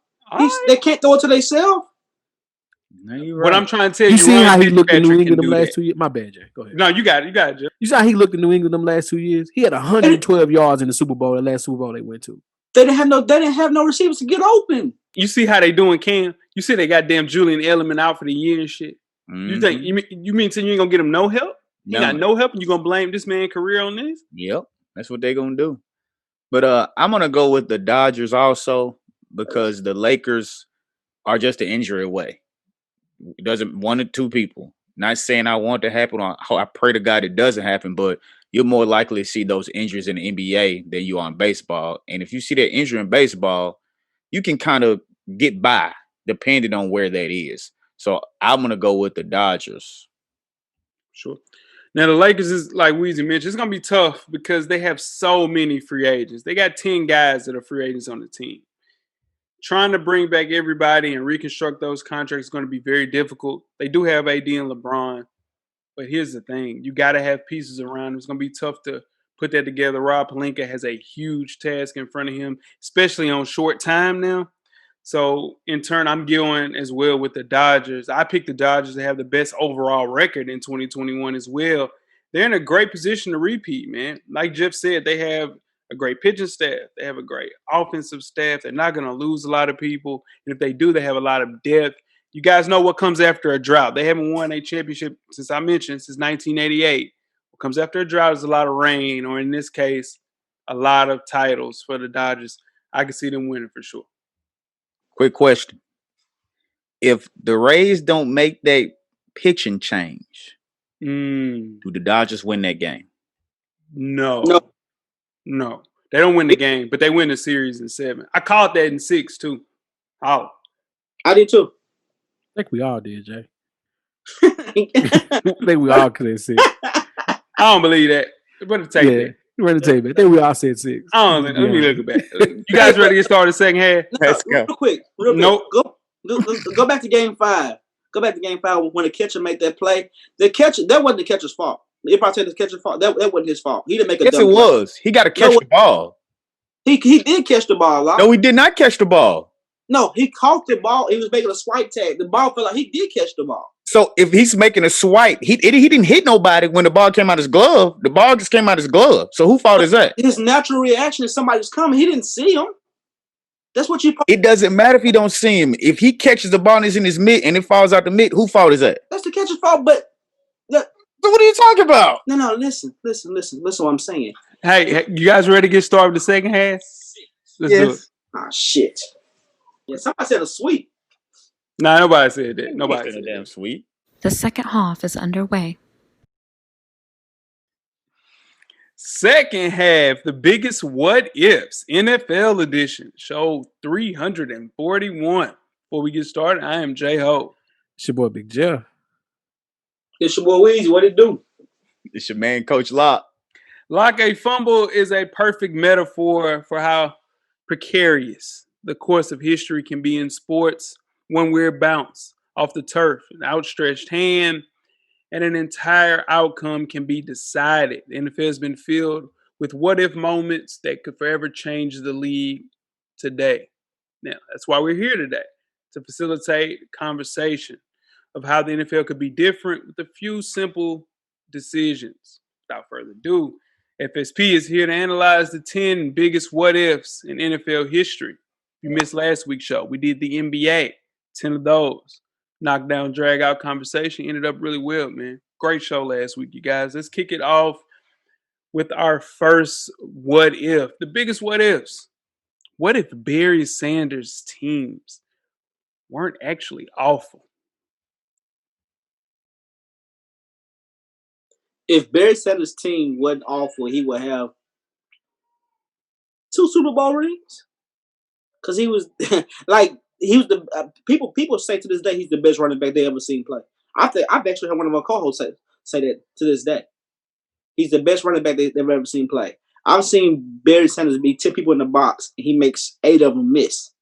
Speaker 3: They can't throw it to themselves.
Speaker 4: No, you're right.
Speaker 1: What I'm trying to tell you,
Speaker 2: you see how he looked in New England them last 2 years? My bad, Jay. Go ahead.
Speaker 1: No, you got it, Jay.
Speaker 2: You see how he looked in New England them last 2 years? He had 112 yards in the Super Bowl, the last Super Bowl they went to.
Speaker 3: They didn't have no receivers to get open.
Speaker 1: You see how they doing, Cam? You see they got damn Julian Edelman out for the year and shit.
Speaker 4: Mm-hmm.
Speaker 1: You think you mean you ain't gonna get him no help? You got no help, and you gonna blame this man's career on this?
Speaker 4: Yep, that's what they gonna do. But I'm gonna go with the Dodgers also because the Lakers are just an injury away. It doesn't 1 or 2 people. Not saying I want it to happen. I pray to God it doesn't happen, but you're more likely to see those injuries in the NBA than you are in baseball. And if you see that injury in baseball, you can kind of get by depending on where that is. So I'm going to go with the Dodgers.
Speaker 1: Sure. Now, the Lakers is, like Weezy mentioned, it's going to be tough because they have so many free agents. They got 10 guys that are free agents on the team. Trying to bring back everybody and reconstruct those contracts is going to be very difficult. They do have AD and LeBron. But here's the thing. You got to have pieces around him. It's going to be tough to put that together. Rob Pelinka has a huge task in front of him, especially on short time now. So in turn, I'm going as well with the Dodgers. I picked the Dodgers to have the best overall record in 2021 as well. They're in a great position to repeat, man. Like Jeff said, they have a great pitching staff. They have a great offensive staff. They're not going to lose a lot of people. And if they do, they have a lot of depth. You guys know what comes after a drought. They haven't won a championship, since 1988. What comes after a drought is a lot of rain, or in this case, a lot of titles for the Dodgers. I can see them winning for sure.
Speaker 4: Quick question. If the Rays don't make that pitching change, do the Dodgers win that game?
Speaker 1: No. They don't win the game, but they win the series in 7. I called that in 6 too. Oh,
Speaker 3: I did too.
Speaker 2: I think we all did, Jay. I think we all could have said.
Speaker 1: I don't believe that. Run the tape back.
Speaker 2: Run the tape back. I think we all said 6.
Speaker 1: Let me look it back. You guys ready to get started second half?
Speaker 4: Let's go.
Speaker 3: Real quick.
Speaker 1: Nope.
Speaker 3: Go back to game 5. Go back to game 5 when the catcher made that play. The catcher, that wasn't the catcher's fault. If I say the catcher's fault, that wasn't his fault. He didn't make a dumb play.
Speaker 4: Yes, it was. He got to catch the ball.
Speaker 3: He did catch the ball.
Speaker 4: No, he did not catch the ball.
Speaker 3: No, he caught the ball. He was making a swipe tag. The ball fell out. He did catch the ball.
Speaker 4: So if he's making a swipe, he didn't hit nobody when the ball came out his glove. The ball just came out his glove. So whose fault is that?
Speaker 3: His natural reaction is somebody's coming. He didn't see him. That's what you.
Speaker 4: It doesn't matter if he don't see him. If he catches the ball and it's in his mitt and it falls out the mitt, whose fault is that?
Speaker 3: That's the catcher's fault. But
Speaker 4: so what are you talking about?
Speaker 3: No. Listen. What I'm saying.
Speaker 1: Hey, you guys ready to get started with the second half? Let's do it.
Speaker 3: Ah, shit. Yeah, somebody said a sweep.
Speaker 1: Nah, nobody said that. Nobody said
Speaker 4: damn
Speaker 1: that.
Speaker 4: sweet.
Speaker 5: The second half is underway.
Speaker 1: Second half, the biggest what ifs NFL edition, show 341. Before we get started, I am J Ho.
Speaker 2: It's your boy Big Jeff.
Speaker 3: It's your boy Weezy. What it do?
Speaker 4: It's your man, Coach Locke.
Speaker 1: Like a fumble is a perfect metaphor for how precarious the course of history can be in sports. One weird bounce off the turf, an outstretched hand, and an entire outcome can be decided. The NFL has been filled with what-if moments that could forever change the league today. Now, that's why we're here today, to facilitate conversation of how the NFL could be different with a few simple decisions. Without further ado, FSP is here to analyze the 10 biggest what-ifs in NFL history. If you missed last week's show, we did the NBA, 10 of those. Knockdown, drag out conversation ended up really well, man. Great show last week, you guys. Let's kick it off with our first what if. The biggest what ifs. What if Barry Sanders' teams weren't actually awful?
Speaker 3: If Barry Sanders' team wasn't awful, he would have 2 Super Bowl rings. Because he was he was the people say to this day he's the best running back they ever seen play. I've actually heard one of our co-hosts say that to this day. He's the best running back they've ever seen play. I've seen Barry Sanders beat 10 people in the box and he makes 8 of them miss.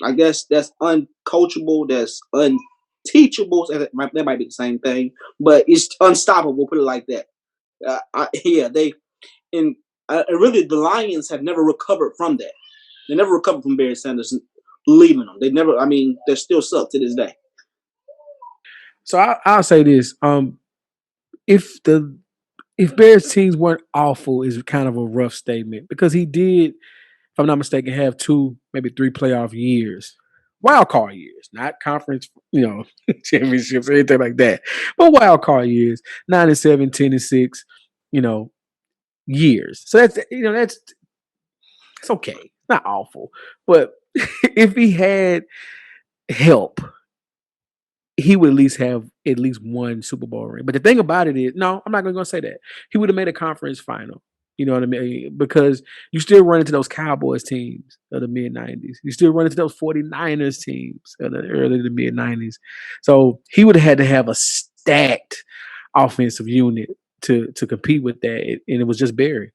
Speaker 3: Like that's uncoachable, that's unteachable. That might be the same thing, but it's unstoppable. Put it like that. Really the Lions have never recovered from that. They never recovered from Barry Sanders leaving them. They still suck to this day.
Speaker 2: So I'll say this: if Bears teams weren't awful, is kind of a rough statement because he did, if I'm not mistaken, have 2, maybe 3 playoff years, wild card years, not conference, championships or anything like that, but wild card years, 9-7, 10-6, years. So that's it's okay, not awful, but if he had help, he would at least have at least 1 Super Bowl ring. But the thing about it is, no, I'm not going to say that. He would have made a conference final. You know what I mean? Because you still run into those Cowboys teams of the mid-90s. You still run into those 49ers teams of the early to the mid-90s. So he would have had to have a stacked offensive unit to compete with that. And it was just Barry.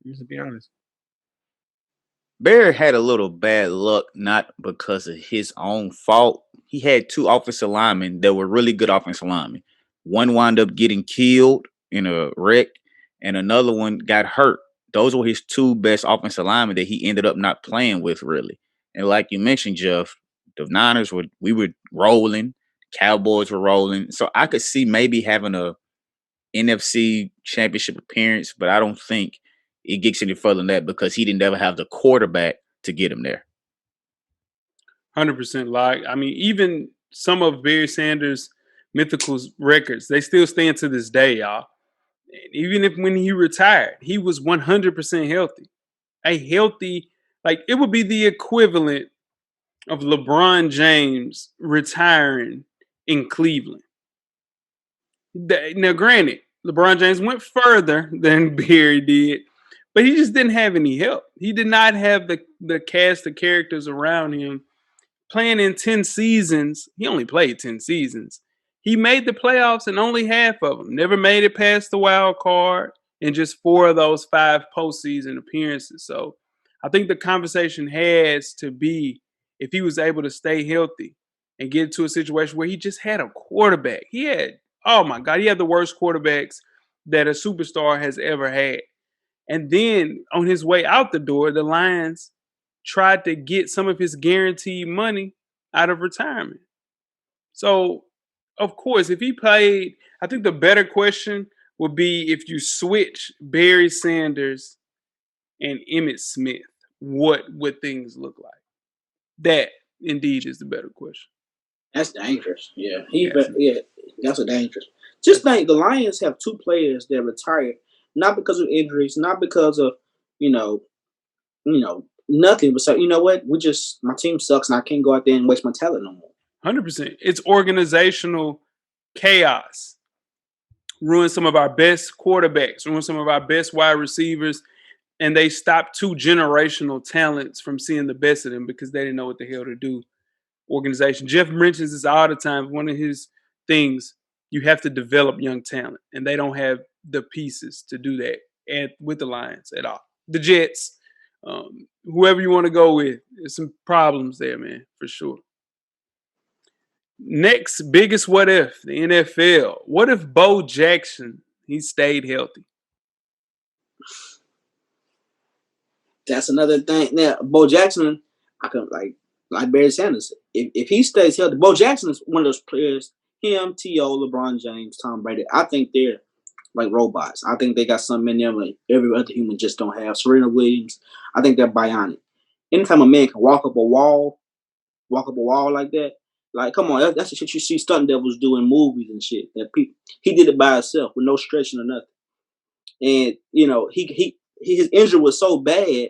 Speaker 2: Just to be honest.
Speaker 4: Barry had a little bad luck, not because of his own fault. He had 2 offensive linemen that were really good offensive linemen. One wound up getting killed in a wreck, and another one got hurt. Those were his 2 best offensive linemen that he ended up not playing with, really. And like you mentioned, Jeff, the Niners we were rolling, Cowboys were rolling. So I could see maybe having a NFC championship appearance, but I don't think it gets any further than that because he didn't ever have the quarterback to get him there.
Speaker 1: 100% like. I mean, even some of Barry Sanders' mythical records, they still stand to this day, y'all. Even if when he retired, he was 100% healthy. A healthy, like it would be the equivalent of LeBron James retiring in Cleveland. Now, granted, LeBron James went further than Barry did, but he just didn't have any help. He did not have the cast of characters around him. Playing in 10 seasons, he only played 10 seasons. He made the playoffs in only half of them. Never made it past the wild card in just 4 of those 5 postseason appearances. So I think the conversation has to be if he was able to stay healthy and get to a situation where he just had a quarterback. He had, oh my God, he had the worst quarterbacks that a superstar has ever had. And then on his way out the door, the Lions tried to get some of his guaranteed money out of retirement. So, of course, if he played, I think the better question would be if you switch Barry Sanders and Emmitt Smith, what would things look like? That indeed is the better question.
Speaker 3: That's dangerous. Yeah, that's a dangerous. Just think the Lions have 2 players that retired not because of injuries, not because of you know, nothing. But so you know what? My team sucks, and I can't go out there and waste my talent no more.
Speaker 1: 100%. It's organizational chaos. Ruin some of our best quarterbacks, ruin some of our best wide receivers, and they stopped 2 generational talents from seeing the best of them because they didn't know what the hell to do. Organization. Jeff mentions this all the time. One of his things, you have to develop young talent, and they don't have the pieces to do that with the Lions at all. The Jets, whoever you want to go with, there's some problems there, man, for sure. Next biggest what if, the NFL. What if Bo Jackson, he stayed healthy?
Speaker 3: That's another thing. Now, Bo Jackson, I can like Barry Sanders. If he stays healthy, Bo Jackson is one of those players. Him, T.O., LeBron James, Tom Brady. I think they're like robots. I think they got something in them like every other human just don't have. Serena Williams. I think they're bionic. Anytime a man can walk up a wall like that, like come on, that's the shit you see stunt devils do in movies and shit. That people he did it by himself with no stretching or nothing. And his injury was so bad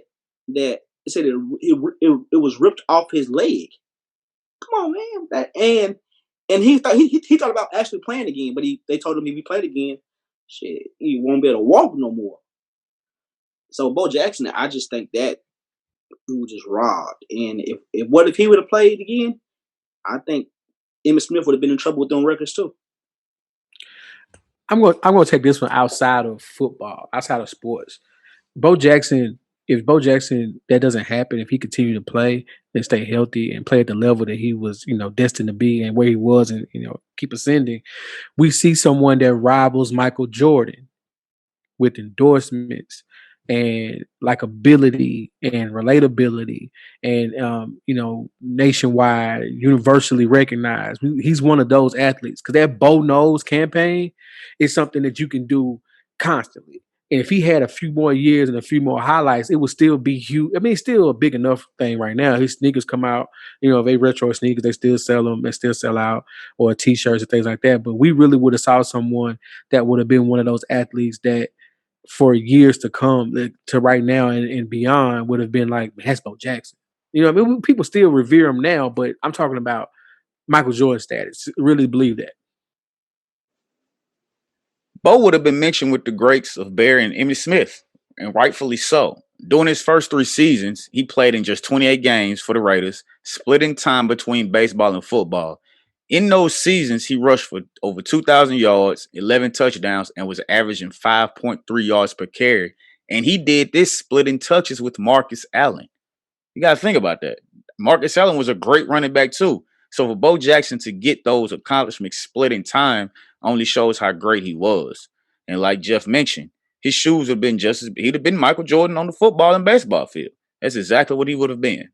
Speaker 3: that they said it was ripped off his leg. Come on, man. And he thought about actually playing again, but they told him if he played again, shit, he won't be able to walk no more. So Bo Jackson, I just think that he was just robbed. And if he would have played again, I think Emmitt Smith would have been in trouble with them records too.
Speaker 2: I'm going to take this one outside of football, outside of sports. Bo Jackson, if Bo Jackson, that doesn't happen, if he continued to play and stay healthy and play at the level that he was, destined to be and where he was and, keep ascending, we see someone that rivals Michael Jordan with endorsements and likability and relatability and nationwide, universally recognized. He's one of those athletes because that Bo Knows campaign is something that you can do constantly. And if he had a few more years and a few more highlights, it would still be huge. I mean, it's still a big enough thing right now. His sneakers come out, they retro sneakers, they still sell them, they still sell out, or T-shirts and things like that. But we really would have saw someone that would have been one of those athletes that for years to come, to right now and beyond, would have been like, that's Bo Jackson. People still revere him now, but I'm talking about Michael Jordan status. Really believe that.
Speaker 4: Bo would have been mentioned with the greats of Barry and Emmitt Smith, and rightfully so. During his first 3 seasons, he played in just 28 games for the Raiders, splitting time between baseball and football. In those seasons, he rushed for over 2,000 yards, 11 touchdowns, and was averaging 5.3 yards per carry. And he did this splitting touches with Marcus Allen. You got to think about that. Marcus Allen was a great running back too. So for Bo Jackson to get those accomplishments split in time only shows how great he was. And like Jeff mentioned, his shoes have been he'd have been Michael Jordan on the football and baseball field. That's exactly what he would have been.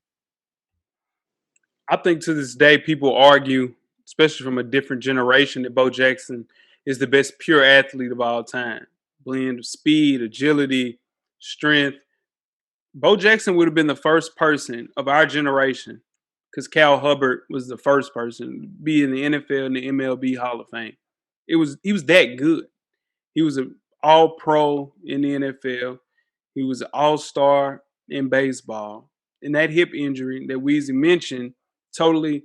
Speaker 1: I think to this day, people argue, especially from a different generation, that Bo Jackson is the best pure athlete of all time. Blend of speed, agility, strength. Bo Jackson would have been the first person of our generation, because Cal Hubbard was the first person to be in the NFL and the MLB Hall of Fame. He was that good. He was an all pro in the NFL. He was an all-star in baseball. And that hip injury that Weezy mentioned totally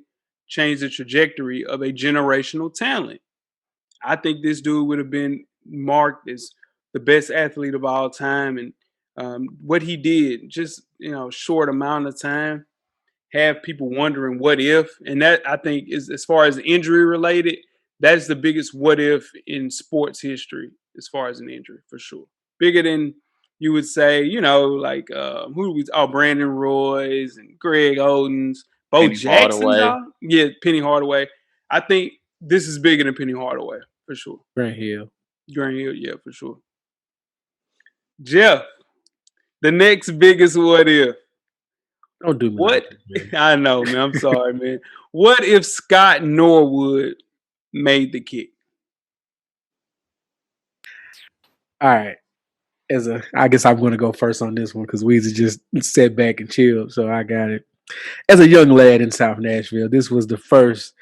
Speaker 1: changed the trajectory of a generational talent. I think this dude would have been marked as the best athlete of all time. And what he did, just short amount of time, have people wondering what if, and that I think is, as far as injury related, that's the biggest what if in sports history as far as an injury for sure. Bigger than you would say, like who do we? Oh, Brandon Roy's and Greg Oden's, Bo
Speaker 4: Penny
Speaker 1: Jackson's,
Speaker 4: Hardaway.
Speaker 1: all yeah, Penny Hardaway. I think this is bigger than Penny Hardaway for sure.
Speaker 2: Grant Hill.
Speaker 1: Grant Hill, yeah, for sure. Jeff, the next biggest what if.
Speaker 2: Don't do me
Speaker 1: What?
Speaker 2: like that, man.
Speaker 1: I know, man. I'm sorry, man. What if Scott Norwood made the kick?
Speaker 2: All right. I guess I'm going to go first on this one because Weezy just sat back and chilled, so I got it. As a young lad in South Nashville, this was the first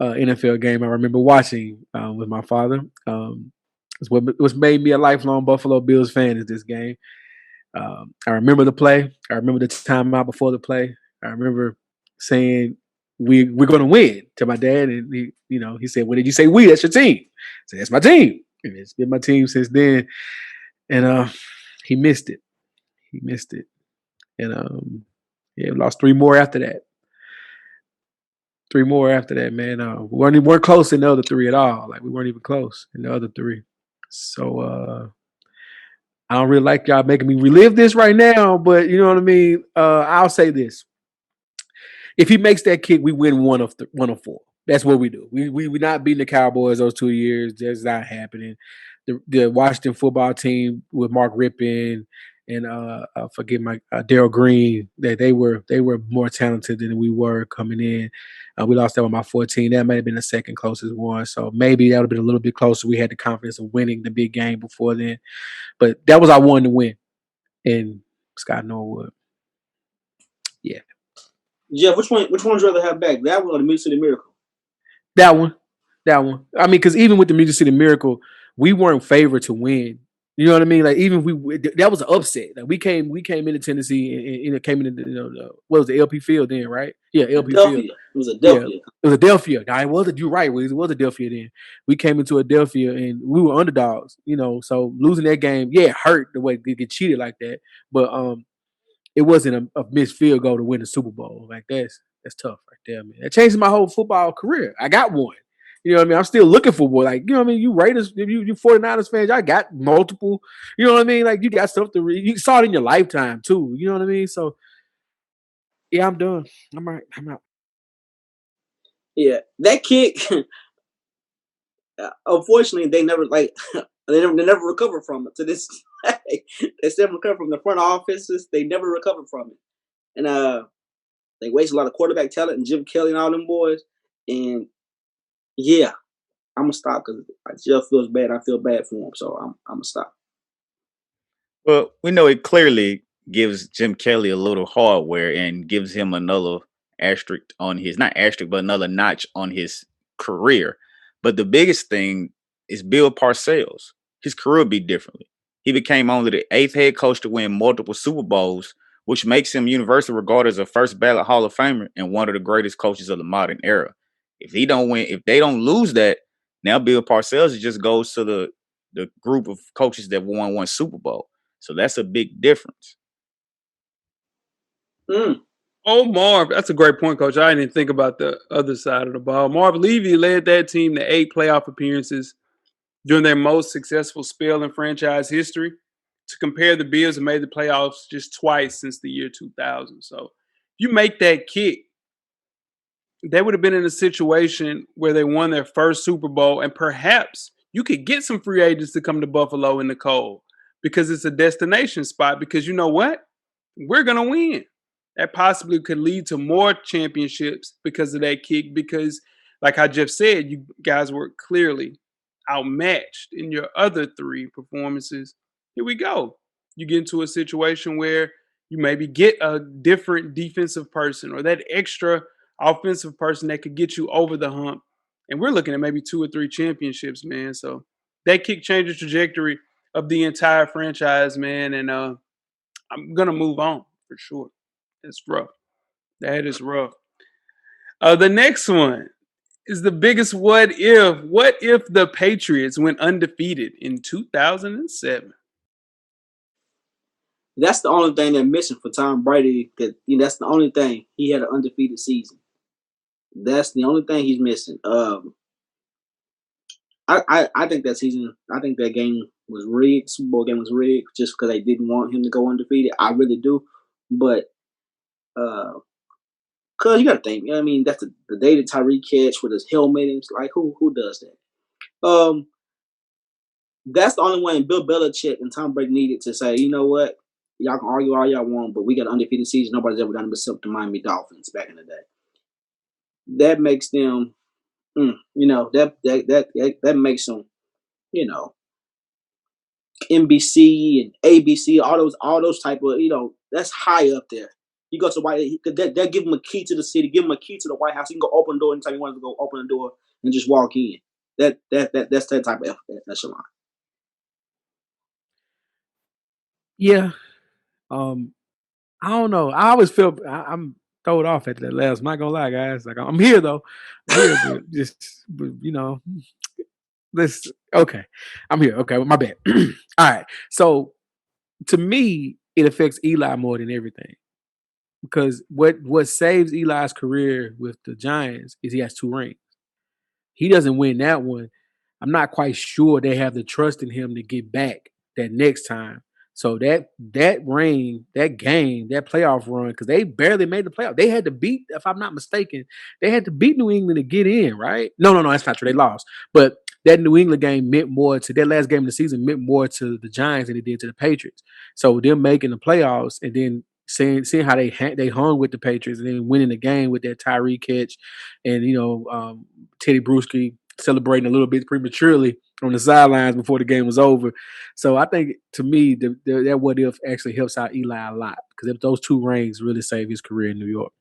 Speaker 2: NFL game I remember watching with my father. It's what made me a lifelong Buffalo Bills fan is this game. I remember the play. I remember the timeout before the play. I remember saying we're going to win to my dad, and he said, "What did you say? We? That's your team." I said, "That's my team," and it's been my team since then. And he missed it. He missed it, and we lost three more after that. Three more after that, man. We weren't close in the other three at all. Like we weren't even close in the other three. So I don't really like y'all making me relive this right now, but you know what I mean. I'll say this: if he makes that kick, we win one of four. That's what we do. We not beating the Cowboys those 2 years. That's not happening. The Washington football team with Mark Rippon and forget my Darryl Green, that they were more talented than we were coming in. We lost that one by 14. That might have been the second closest one. So maybe that would have been a little bit closer. We had the confidence of winning the big game before then. But that was our one to win. And Scott Norwood. Yeah.
Speaker 3: Jeff, which one would you rather have back? That one or the Music City Miracle?
Speaker 2: That one. I mean, because even with the Music City Miracle, we weren't favored to win. You know what I mean? Like even that was an upset. Like we came into Tennessee and it came into what was the LP Field then, right? Yeah, LP Field.
Speaker 3: It was
Speaker 2: Yeah,
Speaker 3: Adelphia.
Speaker 2: it was Adelphia. Now, you're right. It was Adelphia then. We came into Adelphia and we were underdogs. So losing that game, yeah, it hurt the way they get cheated like that. But it wasn't a missed field goal to win the Super Bowl. Like that's tough right there, man. That changed my whole football career. I got one. You know what I mean? I'm still looking for one. Like, you know what I mean? You Raiders, you 49ers fans, I got multiple. You know what I mean? Like, you got stuff to read. You saw it in your lifetime, too. You know what I mean? So, yeah, I'm done. I'm all right. I'm out.
Speaker 3: Yeah, that kick. Unfortunately, they never they never recovered from it to this day. They still recover from the front offices. They never recovered from it, and they waste a lot of quarterback talent and Jim Kelly and all them boys. And yeah, I'm gonna stop because Jeff feels bad. I feel bad for him, so I'm gonna stop.
Speaker 4: Well, we know it clearly gives Jim Kelly a little hardware and gives him another asterisk on his, not asterisk, but another notch on his career. But the biggest thing is Bill Parcells. His career would be differently. He became only the 8th head coach to win multiple Super Bowls, which makes him universally regarded as a first ballot Hall of Famer and one of the greatest coaches of the modern era. If they don't lose that, now Bill Parcells just goes to the group of coaches that won one Super Bowl. So that's a big difference.
Speaker 1: Oh, Marv, that's a great point, Coach. I didn't even think about the other side of the ball. Marv Levy led that team to 8 playoff appearances during their most successful spell in franchise history. To compare, the Bills have made the playoffs just twice since the year 2000. So if you make that kick, they would have been in a situation where they won their first Super Bowl, and perhaps you could get some free agents to come to Buffalo in the cold because it's a destination spot. Because you know what? We're going to win. that possibly could lead to more championships because of that kick. Because, like I just said, you guys were clearly outmatched in your other three performances. Here we go. You get into a situation where you maybe get a different defensive person or that extra offensive person that could get you over the hump. And we're looking at maybe 2 or 3 championships, man. So that kick changed the trajectory of the entire franchise, man. And I'm gonna move on for sure. That's rough. That is rough. The next one is the biggest what if. What if the Patriots went undefeated in 2007?
Speaker 3: That's the only thing they're missing for Tom Brady. That that's the only thing. He had an undefeated season. That's the only thing he's missing. I think that season. I think that game was rigged. Super Bowl game was rigged just because they didn't want him to go undefeated. I really do, but cause you got to think. I mean, that's the day that Tyreek catch with his helmet. And it's like who does that? That's the only one Bill Belichick and Tom Brady needed to say, you know what, y'all can argue all y'all want, but we got an undefeated season. Nobody's ever done it except the Miami Dolphins back in the day. That makes them, that makes them, NBC and ABC, all those type of, that's high up there. You go to White, they'll give them a key to the city, give them a key to the White House. You can go open the door anytime you want to go open the door and just walk in. That's that type of echelon.
Speaker 2: Yeah. I don't know. I always feel I'm thrown off at that last. I'm not gonna lie, guys. Like I'm here though. I'm here, but this okay. I'm here. Okay, my bad. All right. So to me, it affects Eli more than everything. Because what saves Eli's career with the Giants is he has 2 rings. He doesn't win that one. I'm not quite sure they have the trust in him to get back that next time. So that ring, that game, that playoff run, because they barely made the playoff. They had to beat, if I'm not mistaken, they had to beat New England to get in, right? No, that's not true. They lost. But that New England game meant more to that last game of the season meant more to the Giants than it did to the Patriots. So them making the playoffs and then seeing how they hung with the Patriots and then winning the game with that Tyreek catch and Teddy Bruschi celebrating a little bit prematurely on the sidelines before the game was over. So I think to me that what if actually helps out Eli a lot because those 2 rings really saved his career in New York.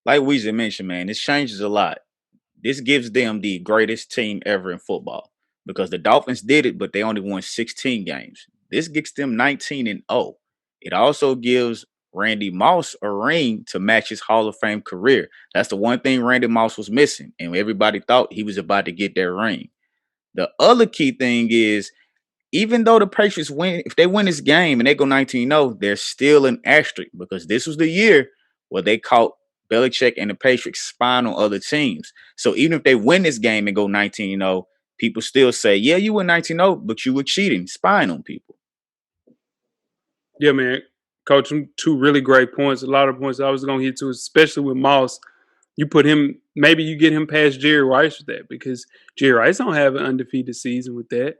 Speaker 4: Like Weezy mentioned, man, this changes a lot. This gives them the greatest team ever in football because the Dolphins did it, but they only won 16 games. This gets them 19-0. It also gives Randy Moss a ring to match his Hall of Fame career. That's the one thing Randy Moss was missing, and everybody thought he was about to get that ring. The other key thing is, even though the Patriots win, if they win this game and they go 19-0, there's still an asterisk because this was the year where they caught Belichick and the Patriots spying on other teams. So even if they win this game and go 19-0, people still say, yeah, you were 19-0, but you were cheating, spying on people.
Speaker 1: Yeah, man. Coach, 2 really great points. A lot of points I was going to hit to, especially with Moss. You put him, maybe you get him past Jerry Rice with that because Jerry Rice don't have an undefeated season with that.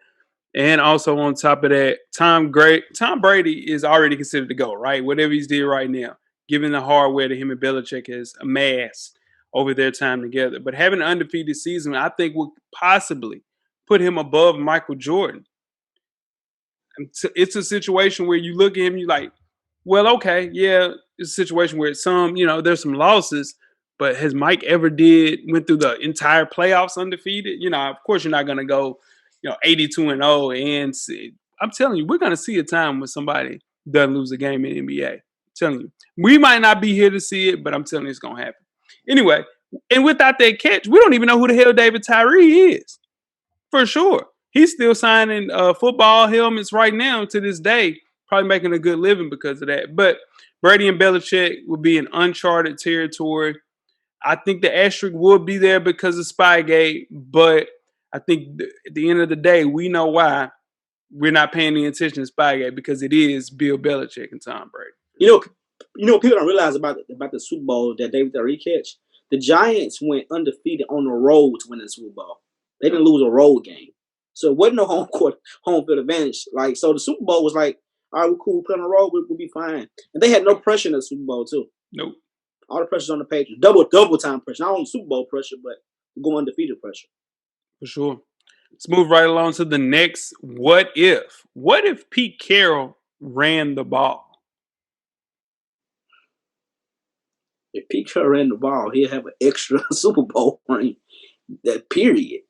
Speaker 1: And also on top of that, Tom Brady is already considered to go, right? Whatever he's did right now, given the hardware that him and Belichick has amassed over their time together. But having an undefeated season, I think would possibly put him above Michael Jordan. It's a situation where you look at him, you're like, well, okay, yeah, it's a situation where there's some losses, but has Mike ever went through the entire playoffs undefeated? Of course you're not going to go, 82-0 and I'm telling you, we're going to see a time when somebody doesn't lose a game in the NBA. I'm telling you, we might not be here to see it, but I'm telling you, it's going to happen. Anyway, and without that catch, we don't even know who the hell David Tyree is. For sure. He's still signing football helmets right now to this day, probably making a good living because of that. But Brady and Belichick would be in uncharted territory. I think the asterisk would be there because of Spygate, but I think at the end of the day, we know why we're not paying any attention to Spygate because it is Bill Belichick and Tom Brady.
Speaker 3: People don't realize about the Super Bowl that David Tyree catch. The Giants went undefeated on the road to win the Super Bowl. They didn't lose a road game, so it wasn't no home field advantage. Like so, the Super Bowl was like all right, we're cool. We play on the road. We'll be fine. And they had no pressure in the Super Bowl too.
Speaker 1: Nope.
Speaker 3: All the pressure's on the Patriots. Double time pressure. Not only Super Bowl pressure, but go undefeated pressure.
Speaker 1: For sure. Let's move right along to the next what if. What if Pete Carroll ran the ball?
Speaker 3: If Pete Carroll ran the ball, he'll have an extra Super Bowl ring. That period.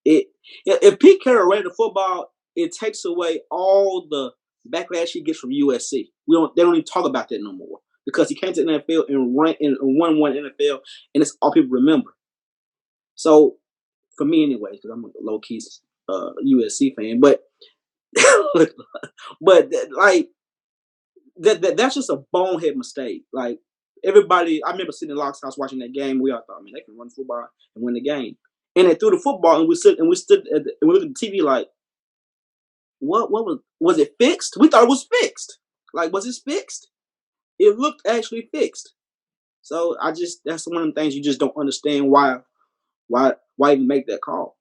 Speaker 3: If Pete Carroll ran the football, it takes away all the backlash he gets from USC. They don't even talk about that no more because he came to the NFL and won one NFL, and it's all people remember. So for me, anyway, because I'm a low key USC fan, but like that's just a bonehead mistake. Like everybody, I remember sitting in Locke's house watching that game. We all thought, man, they can run football and win the game. And they threw the football, and we stood and we looked at the TV like, what was it fixed? We thought it was fixed. Like, was it fixed? It looked actually fixed. So that's one of the things you just don't understand why even make that call.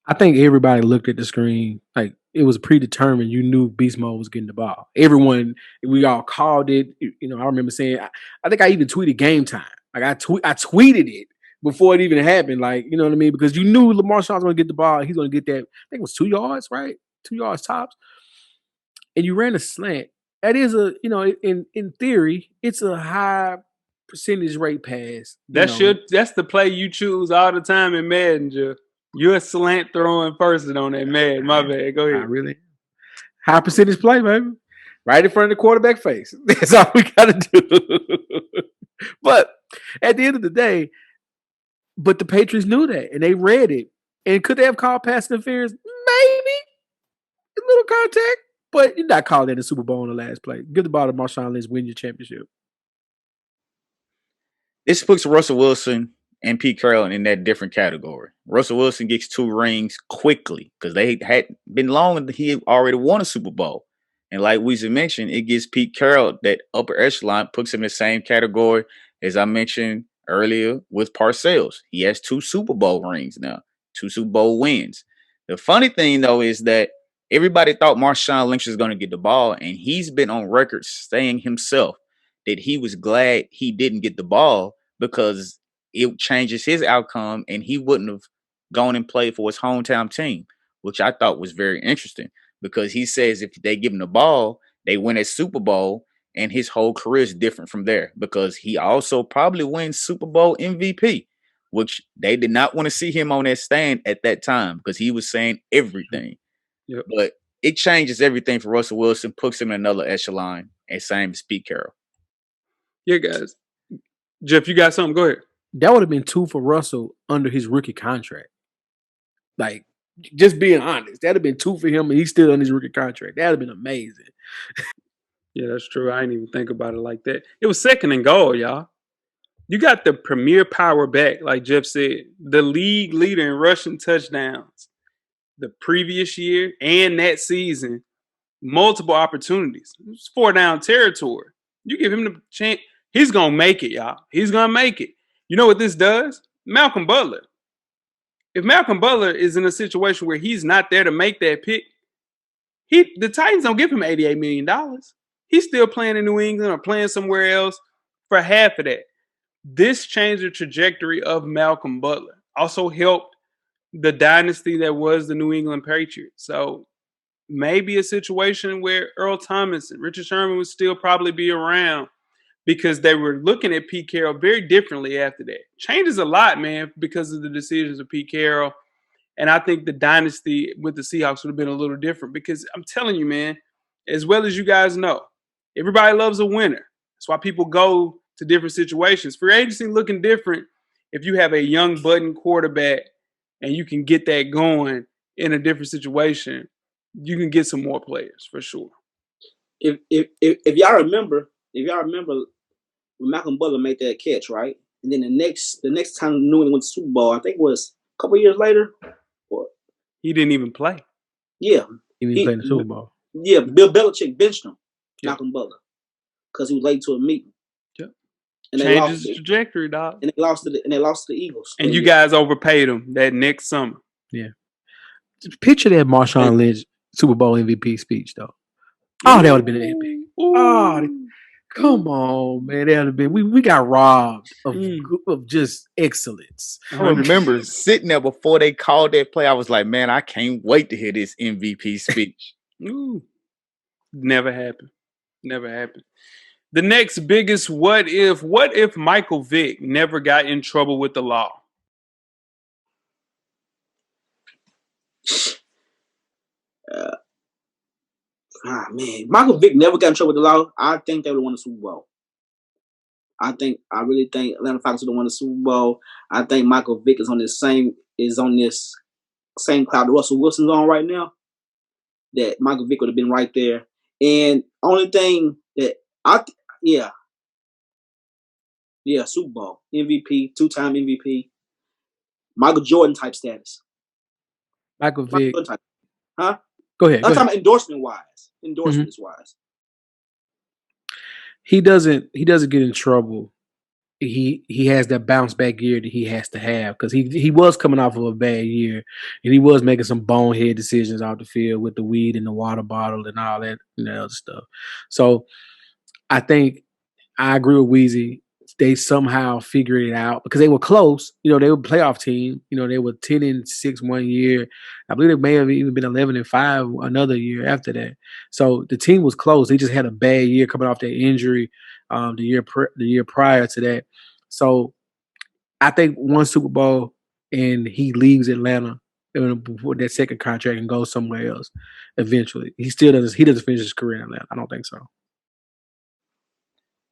Speaker 2: I think everybody looked at the screen like it was predetermined. You knew Beast Mode was getting the ball. Everyone, we all called it. You know, I remember saying, I think I even tweeted game time. Like I tweeted it before it even happened. Like, you know what I mean? Because you knew Lamar Shawn's going to get the ball. He's going to get that. I think it was 2 yards, right? 2 yards tops. And you ran a slant. That is in theory, it's a high percentage rate pass.
Speaker 1: That's the play you choose all the time in Madden, Jeff. You're a slant throwing person on that Madden. My bad. Go ahead.
Speaker 2: Not really. High percentage play, baby. Right in front of the quarterback face. That's all we got to do. But at the end of the day, but the Patriots knew that, and they read it. And could they have called pass interference? Maybe. A little contact. But you're not calling that a Super Bowl in the last play. Give the ball to Marshawn Lynch, win your championship.
Speaker 4: This puts Russell Wilson and Pete Carroll in that different category. Russell Wilson gets 2 rings quickly because they had been long and he already won a Super Bowl. And like Weezy mentioned, it gives Pete Carroll that upper echelon, puts him in the same category as I mentioned earlier with Parcells. He has 2 Super Bowl rings now, 2 Super Bowl wins. The funny thing, though, is that everybody thought Marshawn Lynch was going to get the ball, and he's been on record saying himself that he was glad he didn't get the ball because it changes his outcome and he wouldn't have gone and played for his hometown team, which I thought was very interesting because he says if they give him the ball, they win a Super Bowl and his whole career is different from there because he also probably wins Super Bowl MVP, which they did not want to see him on that stand at that time because he was saying everything.
Speaker 1: Yep.
Speaker 4: But it changes everything for Russell Wilson, puts him in another echelon, and same as Pete Carroll.
Speaker 1: Yeah, guys. Jeff, you got something? Go ahead.
Speaker 2: That would have been 2 for Russell under his rookie contract. Like, just being honest, that'd have been 2 for him, and he's still on his rookie contract. That'd have been amazing.
Speaker 1: Yeah, that's true. I didn't even think about it like that. It was 2nd and goal, y'all. You got the premier power back, like Jeff said, the league leader in rushing touchdowns the previous year and that season, multiple opportunities. It's 4-down territory. You give him the chance, he's going to make it, y'all. He's going to make it. You know what this does? Malcolm Butler. If Malcolm Butler is in a situation where he's not there to make that pick, the Titans don't give him $88 million. He's still playing in New England or playing somewhere else for half of that. This changed the trajectory of Malcolm Butler. Also helped the dynasty that was the New England Patriots. So maybe a situation where Earl Thomas and Richard Sherman would still probably be around because they were looking at Pete Carroll very differently after that. Changes a lot, man, because of the decisions of Pete Carroll. And I think the dynasty with the Seahawks would have been a little different because I'm telling you, man, as well as you guys know, everybody loves a winner. That's why people go to different situations. Free agency looking different if you have a young budding quarterback and you can get that going in a different situation. You can get some more players for sure.
Speaker 3: If y'all remember when Malcolm Butler made that catch, right? And then the next time New England went to Super Bowl, I think it was a couple years later.
Speaker 1: He didn't even play.
Speaker 3: Yeah.
Speaker 2: He didn't play in the Super Bowl.
Speaker 3: Yeah, Bill Belichick benched him, Malcolm Butler, because he was late to a meeting.
Speaker 1: Yep.
Speaker 3: And
Speaker 1: changes the trajectory, dog.
Speaker 3: And they lost to the Eagles.
Speaker 1: And you guys overpaid him that next summer.
Speaker 2: Yeah. Picture that Marshawn Lynch Super Bowl MVP speech though. Oh, that would have been epic. Oh, come on, man. That would have been. We got robbed of just excellence.
Speaker 4: I remember sitting there before they called that play. I was like, man, I can't wait to hear this MVP speech.
Speaker 1: Ooh. Never happened. Never happened. The next biggest what if Michael Vick never got in trouble with the law?
Speaker 3: Man, Michael Vick never got in trouble with the law. I think they would have won the Super Bowl. I really think Atlanta Falcons would have won the Super Bowl. I think Michael Vick is on this same cloud that Russell Wilson's on right now. That Michael Vick would have been right there. And only thing that Super Bowl MVP, 2-time MVP, Michael Jordan type status.
Speaker 2: Michael Vick,
Speaker 3: type. Huh?
Speaker 2: Go ahead.
Speaker 3: I'm talking about endorsement wise.
Speaker 2: He doesn't get in trouble. He has that bounce back year that he has to have because he was coming off of a bad year and he was making some bonehead decisions out the field with the weed and the water bottle and all that other stuff. So I think I agree with Weezy. They somehow figured it out because they were close. They were a playoff team. They were 10-6 one year. I believe they may have even been 11-5 another year after that. So the team was close. They just had a bad year coming off their injury the year prior to that. So I think one Super Bowl and he leaves Atlanta before that second contract and goes somewhere else eventually. He doesn't finish his career in Atlanta. I don't think so.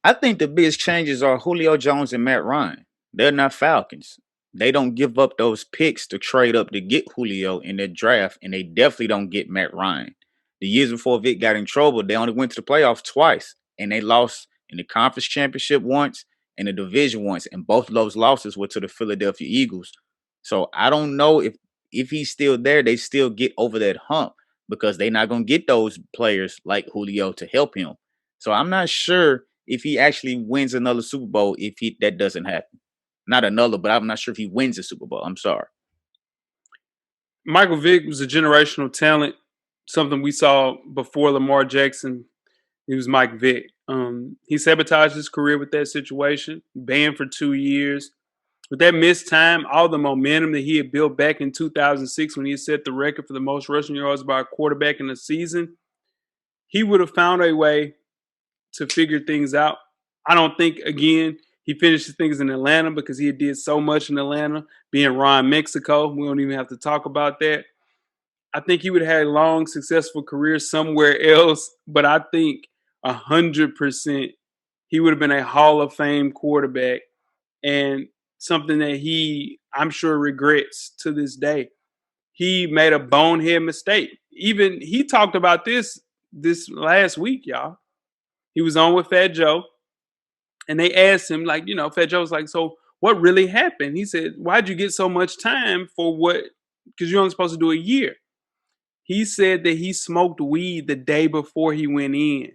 Speaker 4: I think the biggest changes are Julio Jones and Matt Ryan. They're not Falcons. They don't give up those picks to trade up to get Julio in their draft, and they definitely don't get Matt Ryan. The years before Vic got in trouble, they only went to the playoffs twice, and they lost in the conference championship once and the division once, and both of those losses were to the Philadelphia Eagles. So I don't know if he's still there, they still get over that hump because they're not going to get those players like Julio to help him. So I'm not sure if he actually wins another Super Bowl if that doesn't happen. Not another, but I'm not sure if he wins a Super Bowl. I'm sorry.
Speaker 1: Michael Vick was a generational talent, something we saw before Lamar Jackson. He was Mike Vick. He sabotaged his career with that situation, banned for 2 years. With that missed time, all the momentum that he had built back in 2006 when he set the record for the most rushing yards by a quarterback in a season, he would have found a way to figure things out. I don't think, again, he finishes things in Atlanta because he did so much in Atlanta, being Ron Mexico. We don't even have to talk about that. I think he would have had a long, successful career somewhere else, but I think 100% he would have been a Hall of Fame quarterback and something that I'm sure, regrets to this day. He made a bonehead mistake. Even he talked about this last week, y'all. He was on with Fat Joe, and they asked him, Fat Joe was like, so what really happened? He said, why'd you get so much time for what? Because you're only supposed to do a year. He said that he smoked weed the day before he went in.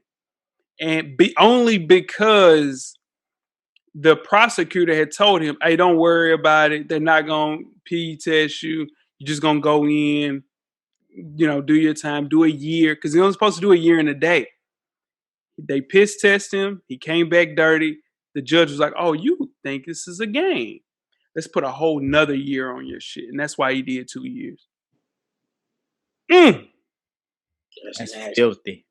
Speaker 1: And only because the prosecutor had told him, hey, don't worry about it. They're not going to pee test you. You're just going to go in, do your time, do a year. Because he was supposed to do a year in a day. They piss test him. He came back dirty. The judge was like, oh, you think this is a game. Let's put a whole nother year on your shit. And that's why he did 2 years.
Speaker 4: That's filthy.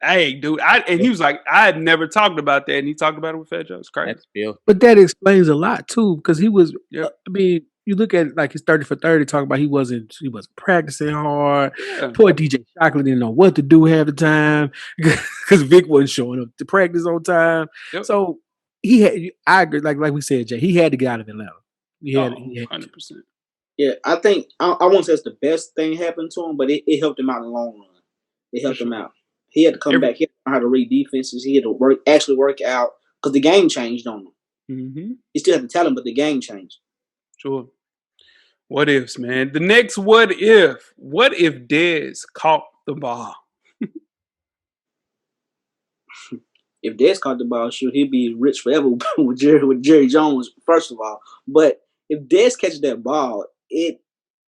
Speaker 1: Hey, dude. And he was like, I had never talked about that. And he talked about it with Fat Joe. It's crazy.
Speaker 4: That's filthy.
Speaker 2: But that explains a lot, too, because he was, you look at like his 30 for 30 talking about he wasn't practicing hard. Yeah. Poor DJ Chocolate didn't know what to do half the time because Vic wasn't showing up to practice on time. Yep. So I agree, like we said, Jay, he had to get out of Atlanta. He had 100%.
Speaker 3: Yeah, I think I won't say it's the best thing happened to him, but it helped him out in the long run. It helped him out. He had to come back. He had to learn how to read defenses. He had to actually work out because the game changed on him. Mm-hmm. He still had the talent, but the game changed.
Speaker 1: Sure. What ifs, man? The next what if? What if Dez caught the ball?
Speaker 3: If Dez caught the ball, sure, he'd be rich forever with Jerry Jones, first of all. But if Dez catches that ball,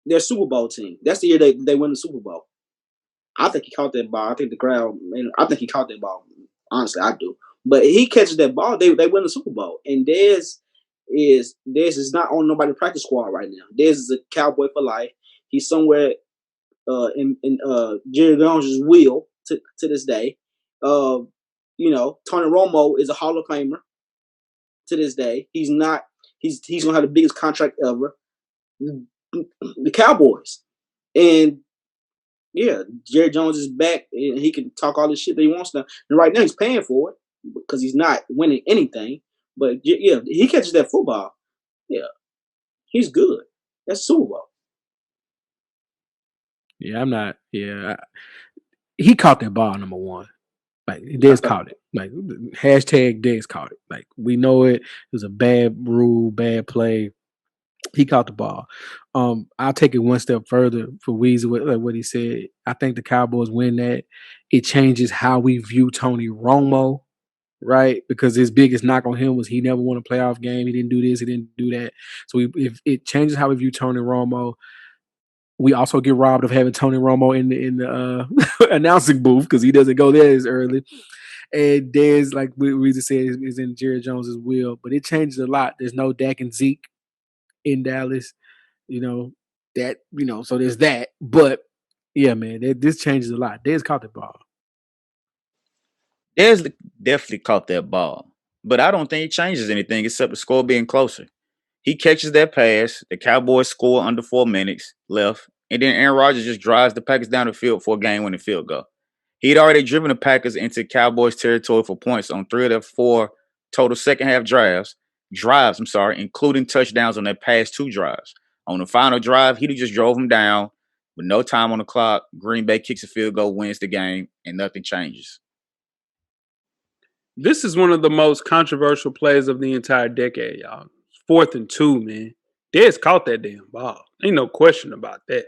Speaker 3: they're Super Bowl team. That's the year they win the Super Bowl. I think he caught that ball. I think the crowd, man, I think he caught that ball. Honestly, I do. But he catches that ball, they win the Super Bowl. And Dez is not on nobody's practice squad right now. Dez is a Cowboy for life. He's somewhere in Jerry Jones' will to this day. Tony Romo is a Hall of Famer to this day. He's not. He's gonna have the biggest contract ever. The Cowboys, and yeah, Jerry Jones is back and he can talk all this shit that he wants to. And right now he's paying for it because he's not winning anything. But yeah, he catches that football. Yeah, he's good. That's Super Bowl.
Speaker 2: Yeah, I'm not. Yeah, he caught that ball, number one. Like Dez caught it. Like hashtag Dez caught it. Like we know it. It was a bad rule, bad play. He caught the ball. I'll take it one step further for Weezy, what he said. I think the Cowboys win that. It changes how we view Tony Romo, right? Because his biggest knock on him was he never won a playoff game. He didn't do this. He didn't do that. So if it changes how we view Tony Romo, we also get robbed of having Tony Romo in the announcing booth because he doesn't go there as early. And Dez, like Weezy said, is in Jerry Jones's will, but it changes a lot. There's no Dak and Zeke in Dallas, so there's that. But yeah, man, this changes a lot. Dez caught the ball.
Speaker 4: Dez definitely caught that ball, but I don't think it changes anything except the score being closer. He catches that pass, the Cowboys score under 4 minutes left, and then Aaron Rodgers just drives the Packers down the field for a game-winning field goal. He'd already driven the Packers into Cowboys territory for points on 3 of their 4 total second half drives, including touchdowns on their past 2 drives. On the final drive, he just drove them down with no time on the clock. Green Bay kicks a field goal, wins the game, and nothing changes.
Speaker 1: This is one of the most controversial plays of the entire decade, y'all. 4th and 2, man. Dez caught that damn ball. Ain't no question about that.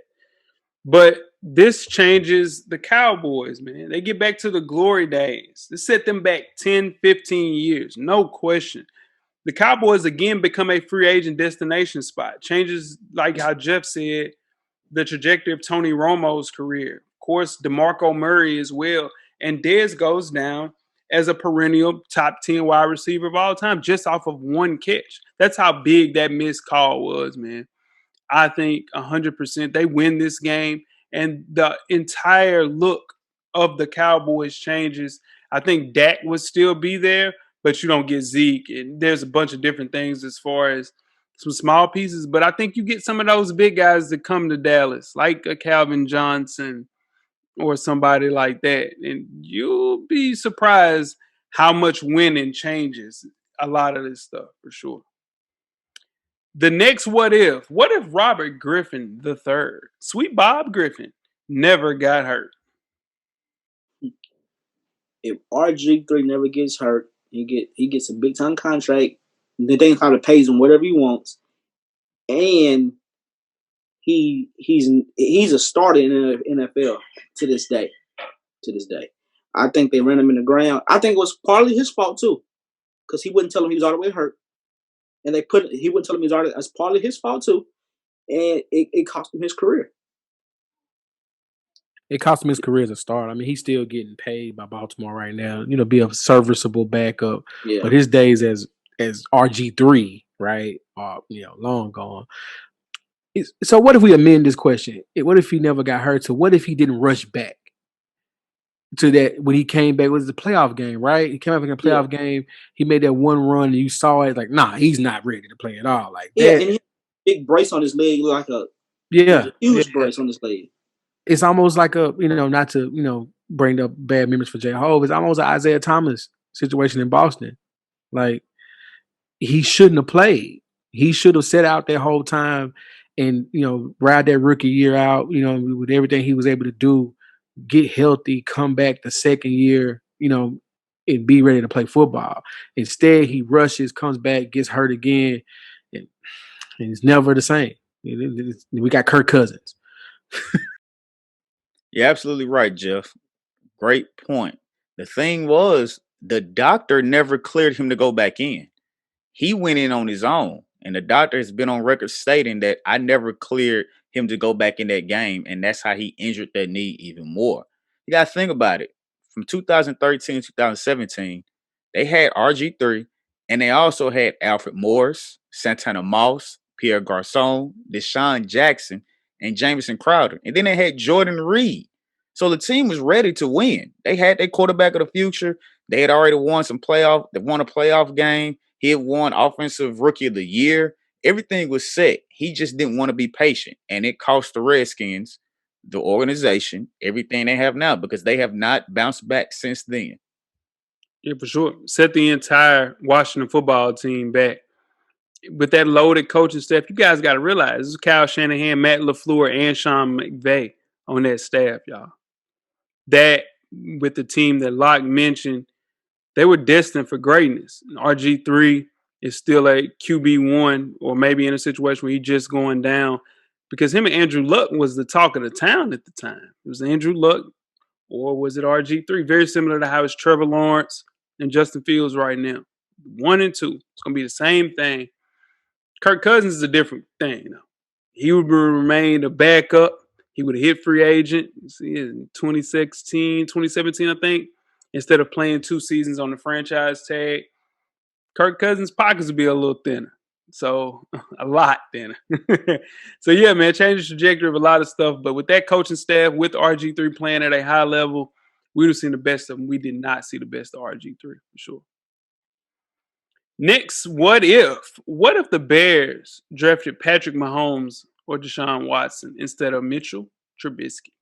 Speaker 1: But this changes the Cowboys, man. They get back to the glory days. This set them back 10, 15 years. No question. The Cowboys again become a free agent destination spot. Changes, like how Jeff said, the trajectory of Tony Romo's career. Of course, DeMarco Murray as well. And Dez goes down as a perennial top 10 wide receiver of all time just off of one catch. That's how big that missed call was, man. I think 100% they win this game, and the entire look of the Cowboys changes. I think Dak would still be there, but you don't get Zeke, and there's a bunch of different things as far as some small pieces. But I think you get some of those big guys that come to Dallas, like a Calvin Johnson or somebody like that, and you'll be surprised how much winning changes a lot of this stuff for sure. The next what if? What if Robert Griffin III, Sweet Bob Griffin, never got hurt?
Speaker 3: If RG3 never gets hurt, he gets a big time contract. The thing kind of pays him whatever he wants, and he's a starter in the NFL to this day. To this day, I think they ran him in the ground. I think it was partly his fault too, because he wouldn't tell him he was all the way hurt, and he wouldn't tell him he was all the way. That's partly his fault too, and it cost him his career.
Speaker 2: It cost him his career as a starter. I mean, he's still getting paid by Baltimore right now. Be a serviceable backup.
Speaker 3: Yeah.
Speaker 2: But his days as RG3, right, are long gone. So what if we amend this question? What if he never got hurt? So what if he didn't rush back to that when he came back? It was the playoff game, right? He came back in a playoff game. He made that one run, and you saw it. Like, nah, he's not ready to play at all. Like that.
Speaker 3: And he had a big brace on his leg, like a huge brace on his leg.
Speaker 2: It's almost like not to bring up bad memories for J. Hove. It's almost an Isaiah Thomas situation in Boston. Like, he shouldn't have played. He should have sat out that whole time and ride that rookie year out. With everything he was able to do, get healthy, come back the second year. And be ready to play football. Instead, he rushes, comes back, gets hurt again, and it's never the same. We got Kirk Cousins.
Speaker 4: You're absolutely right, Jeff. Great point. The thing was, the doctor never cleared him to go back in. He went in on his own, and the doctor has been on record stating that I never cleared him to go back in that game, and that's how he injured that knee even more. You got to think about it. From 2013 to 2017, they had RG3, and they also had Alfred Morris, Santana Moss, Pierre Garcon, Deshaun Jackson, and Jamison Crowder. And then they had Jordan Reed. So the team was ready to win. They had their quarterback of the future. They had already won they won a playoff game. He had won offensive rookie of the year. Everything was set. He just didn't want to be patient. And it cost the Redskins, the organization, everything they have now, because they have not bounced back since then.
Speaker 1: Yeah, for sure. Set the entire Washington football team back. With that loaded coaching staff, you guys got to realize this is Kyle Shanahan, Matt LaFleur, and Sean McVay on that staff, y'all. That, with the team that Locke mentioned, they were destined for greatness. RG3 is still a QB1, or maybe in a situation where he's just going down, because him and Andrew Luck was the talk of the town at the time. It was Andrew Luck, or was it RG3? Very similar to how it's Trevor Lawrence and Justin Fields right now. 1 and 2. It's going to be the same thing. Kirk Cousins is a different thing. He would remain a backup. He would have hit free agent in 2016, 2017, I think, instead of playing 2 seasons on the franchise tag. Kirk Cousins' pockets would be a little thinner. So, a lot thinner. So, yeah, man, change the trajectory of a lot of stuff. But with that coaching staff, with RG3 playing at a high level, we would have seen the best of him. We did not see the best of RG3, for sure. Next, what if? What if the Bears drafted Patrick Mahomes or Deshaun Watson instead of Mitchell Trubisky?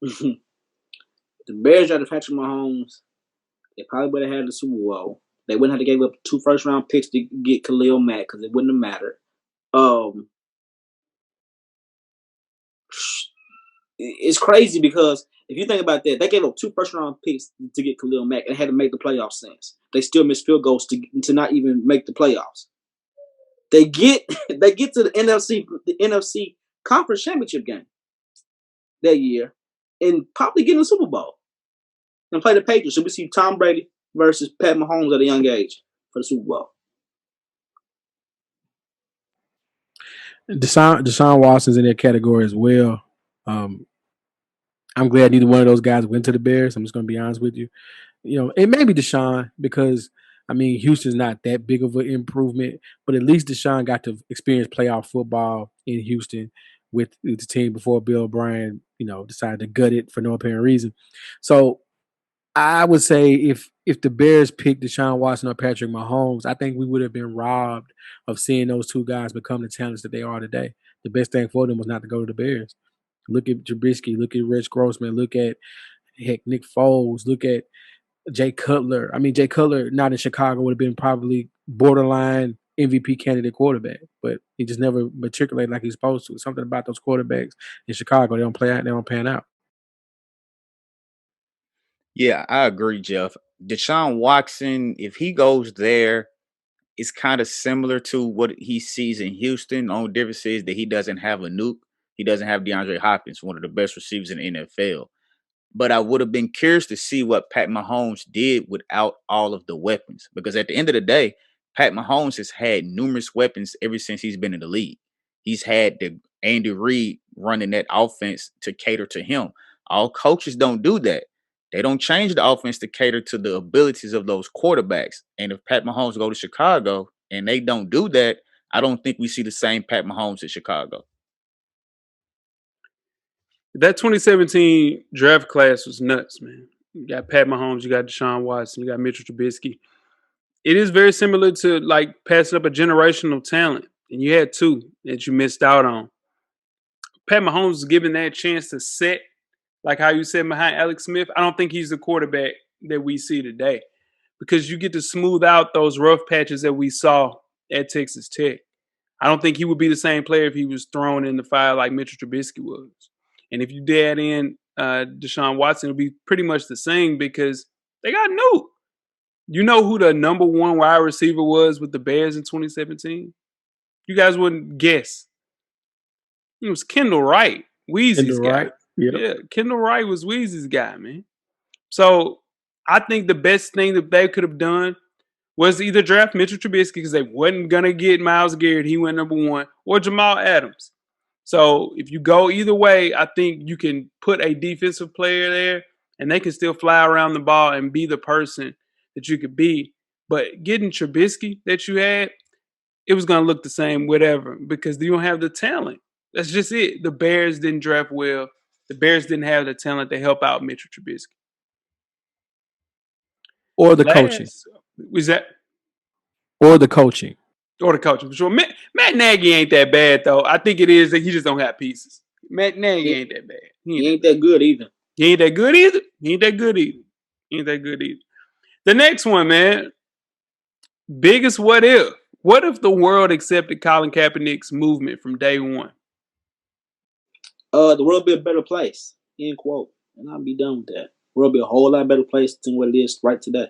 Speaker 3: The Bears drafted Patrick Mahomes. They probably would have had the Super Bowl. They wouldn't have to give up 2 first-round picks to get Khalil Mack because it wouldn't have mattered. It's crazy because if you think about that, they gave up 2 first-round picks to get Khalil Mack and had to make the playoffs since. They still missed field goals to not even make the playoffs. They get to the NFC Conference Championship game that year and probably get in the Super Bowl and play the Patriots. So we see Tom Brady versus Pat Mahomes at a young age for the Super Bowl.
Speaker 2: Deshaun Watson's in that category as well. I'm glad neither one of those guys went to the Bears. I'm just going to be honest with you. It may be Deshaun because, Houston's not that big of an improvement, but at least Deshaun got to experience playoff football in Houston with the team before Bill O'Brien, decided to gut it for no apparent reason. So I would say if the Bears picked Deshaun Watson or Patrick Mahomes, I think we would have been robbed of seeing those 2 guys become the talents that they are today. The best thing for them was not to go to the Bears. Look at Trubisky, look at Rich Grossman, look at Nick Foles, look at Jay Cutler. Jay Cutler not in Chicago would have been probably borderline MVP candidate quarterback, but he just never matriculated like he's supposed to. Something about those quarterbacks in Chicago, they don't play out, they don't pan out.
Speaker 4: Yeah, I agree, Jeff. Deshaun Watson, if he goes there, it's kind of similar to what he sees in Houston. The only difference is that he doesn't have a nuke. He doesn't have DeAndre Hopkins, one of the best receivers in the NFL. But I would have been curious to see what Pat Mahomes did without all of the weapons. Because at the end of the day, Pat Mahomes has had numerous weapons ever since he's been in the league. He's had the Andy Reid running that offense to cater to him. All coaches don't do that. They don't change the offense to cater to the abilities of those quarterbacks. And if Pat Mahomes go to Chicago and they don't do that, I don't think we see the same Pat Mahomes in Chicago.
Speaker 1: That 2017 draft class was nuts, man. You got Pat Mahomes, you got Deshaun Watson, you got Mitchell Trubisky. It is very similar to like passing up a generational talent, and you had 2 that you missed out on. Pat Mahomes was given that chance to set, like how you said, behind Alex Smith. I don't think he's the quarterback that we see today because you get to smooth out those rough patches that we saw at Texas Tech. I don't think he would be the same player if he was thrown in the fire like Mitchell Trubisky was. And if you add in Deshaun Watson, it'll be pretty much the same because they got new. You know who the number 1 wide receiver was with the Bears in 2017? You guys wouldn't guess. It was Kendall Wright, Weezy's guy.
Speaker 2: Right? Yep.
Speaker 1: Yeah, Kendall Wright was Weezy's guy, man. So I think the best thing that they could have done was either draft Mitchell Trubisky because they wasn't going to get Myles Garrett. He went number 1. Or Jamal Adams. So if you go either way, I think you can put a defensive player there and they can still fly around the ball and be the person that you could be. But getting Trubisky that you had, it was going to look the same, whatever, because you don't have the talent. That's just it. The Bears didn't draft well. The Bears didn't have the talent to help out Mitchell Trubisky.
Speaker 2: Or the coaching.
Speaker 1: Was that?
Speaker 2: Or the coaching.
Speaker 1: Or the coaching, for sure. Matt Nagy ain't that bad, though. I think it is that he just don't have pieces. Matt Nagy ain't that bad.
Speaker 3: He ain't that good either.
Speaker 1: He ain't that good either. He ain't that good either. He ain't that good either. The next one, man. Biggest what if. What if the world accepted Colin Kaepernick's movement from day one?
Speaker 3: The world be a better place. End quote. And I'll be done with that. The world be a whole lot better place than what it is right today.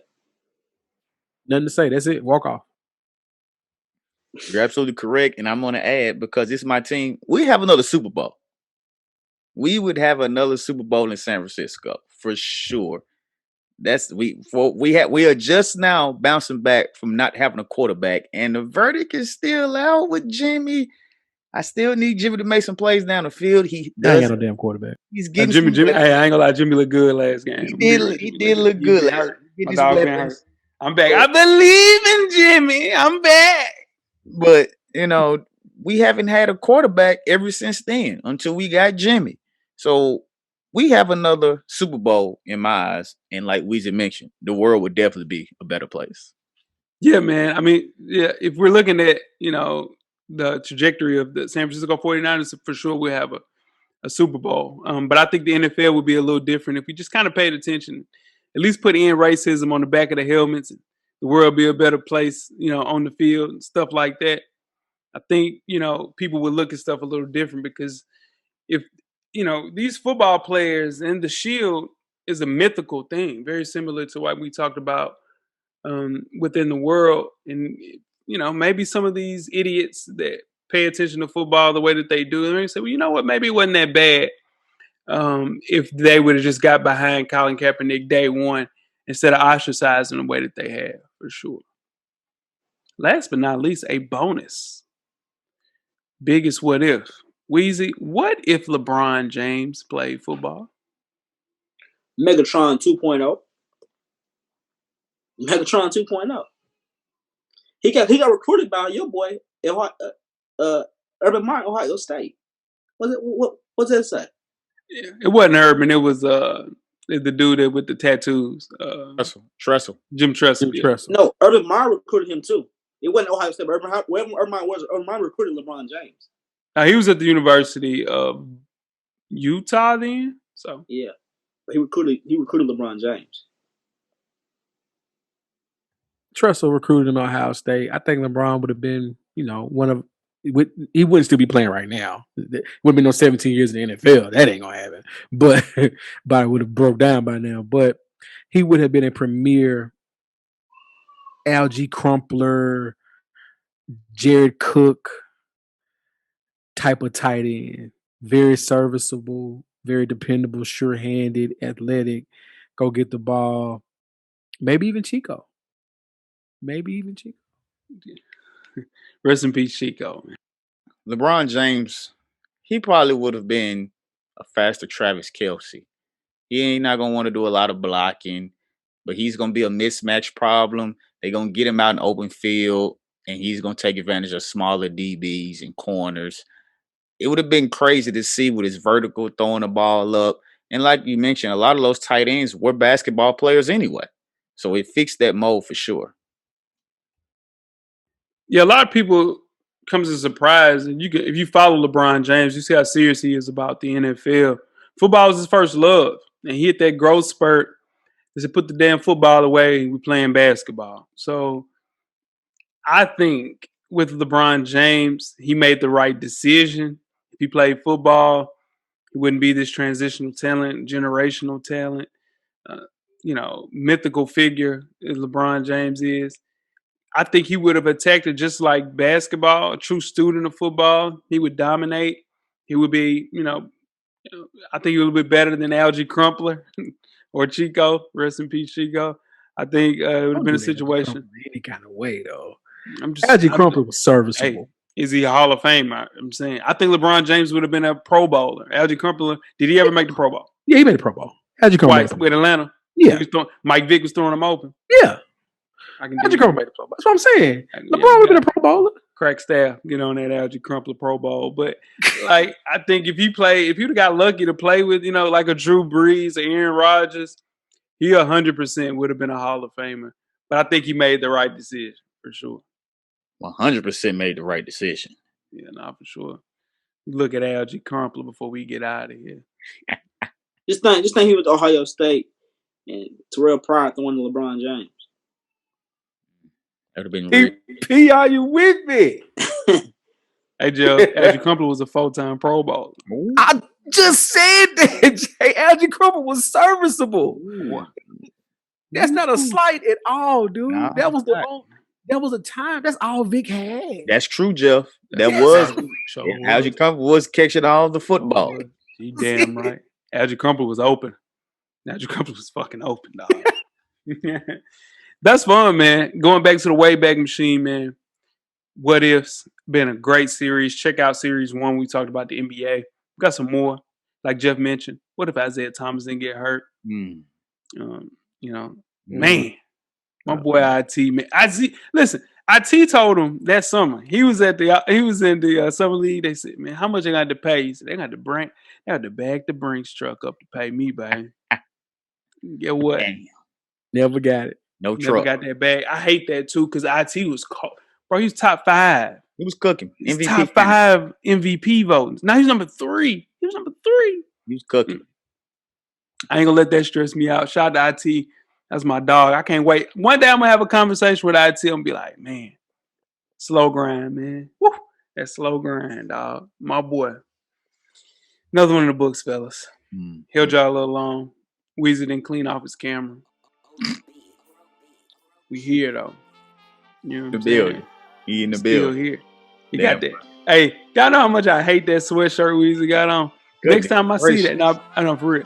Speaker 2: Nothing to say. That's it. Walk off.
Speaker 4: You're absolutely correct. And I'm going to add, because it's my team, we have another Super Bowl. We would have another Super Bowl in San Francisco for sure. We are just now bouncing back from not having a quarterback, and the verdict is still out with Jimmy. I still need Jimmy to make some plays down the field. He does.
Speaker 2: I ain't got no damn quarterback.
Speaker 4: He's getting
Speaker 1: Jimmy. Hey, I ain't gonna lie. Jimmy looked good last game.
Speaker 4: He did look good.
Speaker 1: My dog been hurt. I'm back. I believe in Jimmy. I'm back.
Speaker 4: But we haven't had a quarterback ever since then until we got Jimmy. So we have another Super Bowl in my eyes, and like Weezy mentioned, the world would definitely be a better place.
Speaker 1: Yeah, man. I mean, yeah, if we're looking at, the trajectory of the San Francisco 49ers, for sure we'll have a Super Bowl. But I think the NFL would be a little different if we just kind of paid attention, at least put in racism on the back of the helmets. The world be a better place, on the field and stuff like that. I think, people would look at stuff a little different because if, these football players and the shield is a mythical thing, very similar to what we talked about within the world. And, maybe some of these idiots that pay attention to football the way that they do, and they say, well, you know what, maybe it wasn't that bad if they would have just got behind Colin Kaepernick day one instead of ostracizing the way that they have, for sure. Last but not least, a bonus. Biggest what if. Weezy, what if LeBron James played football?
Speaker 3: Megatron 2.0. Megatron 2.0. He got recruited by your boy, Urban Meyer, Ohio State. What's that say?
Speaker 1: It wasn't Urban. It was the dude with the tattoos.
Speaker 4: Tressel.
Speaker 1: Jim Tressel.
Speaker 3: No, Urban Meyer recruited him too. It wasn't Ohio State, but Urban Meyer recruited LeBron James.
Speaker 1: He was at the University of Utah then. So
Speaker 3: yeah, he recruited LeBron James.
Speaker 2: Tressel recruited him at Ohio State. I think LeBron would have been, he wouldn't still be playing right now. It would have been no 17 years in the NFL. That ain't gonna happen. But it would have broke down by now. But he would have been a premier Algie Crumpler, Jared Cook type of tight end. Very serviceable, very dependable, sure-handed, athletic, go get the ball. Maybe even Chico.
Speaker 1: Rest in peace, Chico.
Speaker 4: LeBron James, he probably would have been a faster Travis Kelce. He ain't not going to want to do a lot of blocking, but he's going to be a mismatch problem. They're going to get him out in open field, and he's going to take advantage of smaller DBs and corners. It would have been crazy to see with his vertical throwing the ball up. And like you mentioned, a lot of those tight ends were basketball players anyway. So it fixed that mold for sure.
Speaker 1: Yeah, a lot of people comes as a surprise. And if you follow LeBron James, you see how serious he is about the NFL. Football is his first love. And he hit that growth spurt. He put the damn football away and we're playing basketball. So I think with LeBron James, he made the right decision. If he played football, he wouldn't be this transitional talent, generational talent, mythical figure as LeBron James is. I think he would have attacked it just like basketball, a true student of football. He would dominate. He would be, I think he would be better than Algie Crumpler or Chico. Rest in peace, Chico. I think it would have been a situation.
Speaker 2: Any kind of way, though. Algie Crumpler was serviceable.
Speaker 1: Is he a Hall of Famer? I'm saying I think LeBron James would have been a Pro Bowler. Algie Crumpler, did he ever make the Pro Bowl?
Speaker 2: Yeah, he made the Pro Bowl. How'd you come
Speaker 1: Twice with Atlanta.
Speaker 2: Yeah.
Speaker 1: Mike Vick was throwing him open.
Speaker 2: Yeah.
Speaker 1: I can
Speaker 2: How'd you come
Speaker 1: dig
Speaker 2: made the Pro Bowl? That's what I'm saying.
Speaker 1: Yeah,
Speaker 2: LeBron would have been a Pro Bowler.
Speaker 1: Crack staff, get on that Algie Crumpler Pro Bowl. But like, I think if you'd have got lucky to play with, like a Drew Brees or Aaron Rodgers, he 100% would have been a Hall of Famer. But I think he made the right decision for sure.
Speaker 4: 100% made the right decision.
Speaker 1: Yeah, for sure. Look at Algie Crumpler before we get out of here.
Speaker 3: Just think he was at Ohio State and Terrell Pryor throwing to LeBron James.
Speaker 4: That would have been real.
Speaker 2: P, are you with me?
Speaker 1: Hey, Joe, Algie Crumpler was a full-time Pro Bowler.
Speaker 2: I just said that, Jay. Algie Crumpler was serviceable.
Speaker 1: Ooh.
Speaker 2: That's not a slight at all, dude.
Speaker 4: Nah,
Speaker 2: that was that was a time. That's all Vic had.
Speaker 4: That's true, Jeff. That
Speaker 2: Yes.
Speaker 4: was. Algie Crumpler was catching all the football.
Speaker 1: You damn right. Algie Crumpler was open. Algie Crumpler was fucking open, dog. That's fun, man. Going back to the Wayback Machine, man. What Ifs? Been a great series. Check out series 1. We talked about the NBA. We got some more. Like Jeff mentioned. What if Isaiah Thomas didn't get hurt? Man. My boy IT, man. Listen, IT told him that summer. He was in the summer league. They said, man, how much they got to pay? He said, they got to bag the Brinks truck up to pay me, baby. Get what?
Speaker 4: Damn.
Speaker 2: Never got it.
Speaker 4: No
Speaker 1: Never
Speaker 4: truck.
Speaker 1: got that bag. I hate that too because IT was caught. Bro, he was top 5.
Speaker 4: He was cooking.
Speaker 1: He's
Speaker 4: MVP.
Speaker 1: top 5 MVP votes. Now he's number 3. He was number 3.
Speaker 4: He was cooking.
Speaker 1: I ain't gonna let that stress me out. Shout out to IT. That's my dog. I can't wait. One day I'm gonna have a conversation with IT and be like, man, slow grind, man. Woo, that slow grind, dog. My boy. Another one in the books, fellas. Held y'all a little long. Weezy didn't clean off his camera. We here though. You know what I'm saying?
Speaker 4: He in the
Speaker 1: Still
Speaker 4: building.
Speaker 1: here. He got that. Hey, y'all know how much I hate that sweatshirt Weezy got on. Next time I see that, I know for real.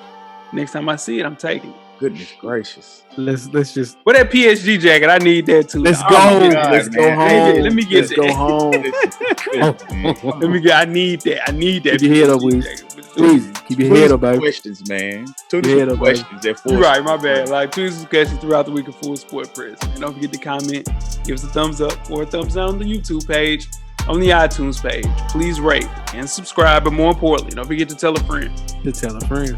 Speaker 1: Next time I see it, I'm taking it.
Speaker 4: Goodness gracious.
Speaker 2: Let's just.
Speaker 1: With that PSG jacket, I need that too.
Speaker 2: Let's go. Let's go home.
Speaker 1: Let me get
Speaker 2: Let's go home.
Speaker 1: I need that. I need that.
Speaker 2: Keep your head up, Weezy. Please keep your head up, baby.
Speaker 4: Questions, man.
Speaker 2: Tweet some
Speaker 4: questions at
Speaker 1: You're right, my bad. Like, tweet some questions throughout the week of Full Sport Press. And don't forget to comment, give us a thumbs up or a thumbs down on the YouTube page, on the iTunes page. Please rate and subscribe, but more importantly, don't forget to tell a friend.
Speaker 2: To tell a friend.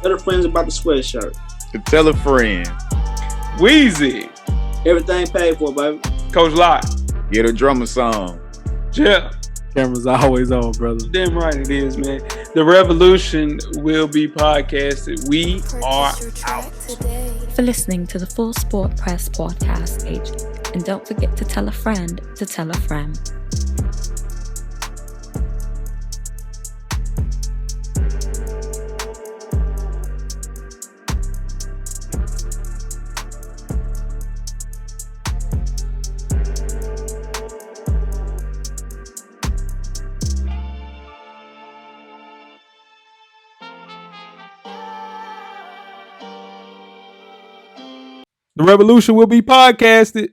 Speaker 3: Tell a friends about the sweatshirt.
Speaker 4: To tell a friend.
Speaker 1: Weezy.
Speaker 3: Everything paid for, baby.
Speaker 1: Coach Locke.
Speaker 4: Get a drummer song.
Speaker 1: Jeff.
Speaker 2: Camera's always on, brother.
Speaker 1: Damn right it is, man. The revolution will be podcasted. We are out.
Speaker 5: For listening to the Full Sport Press podcast page. And don't forget to tell a friend to tell a friend.
Speaker 1: The revolution will be podcasted.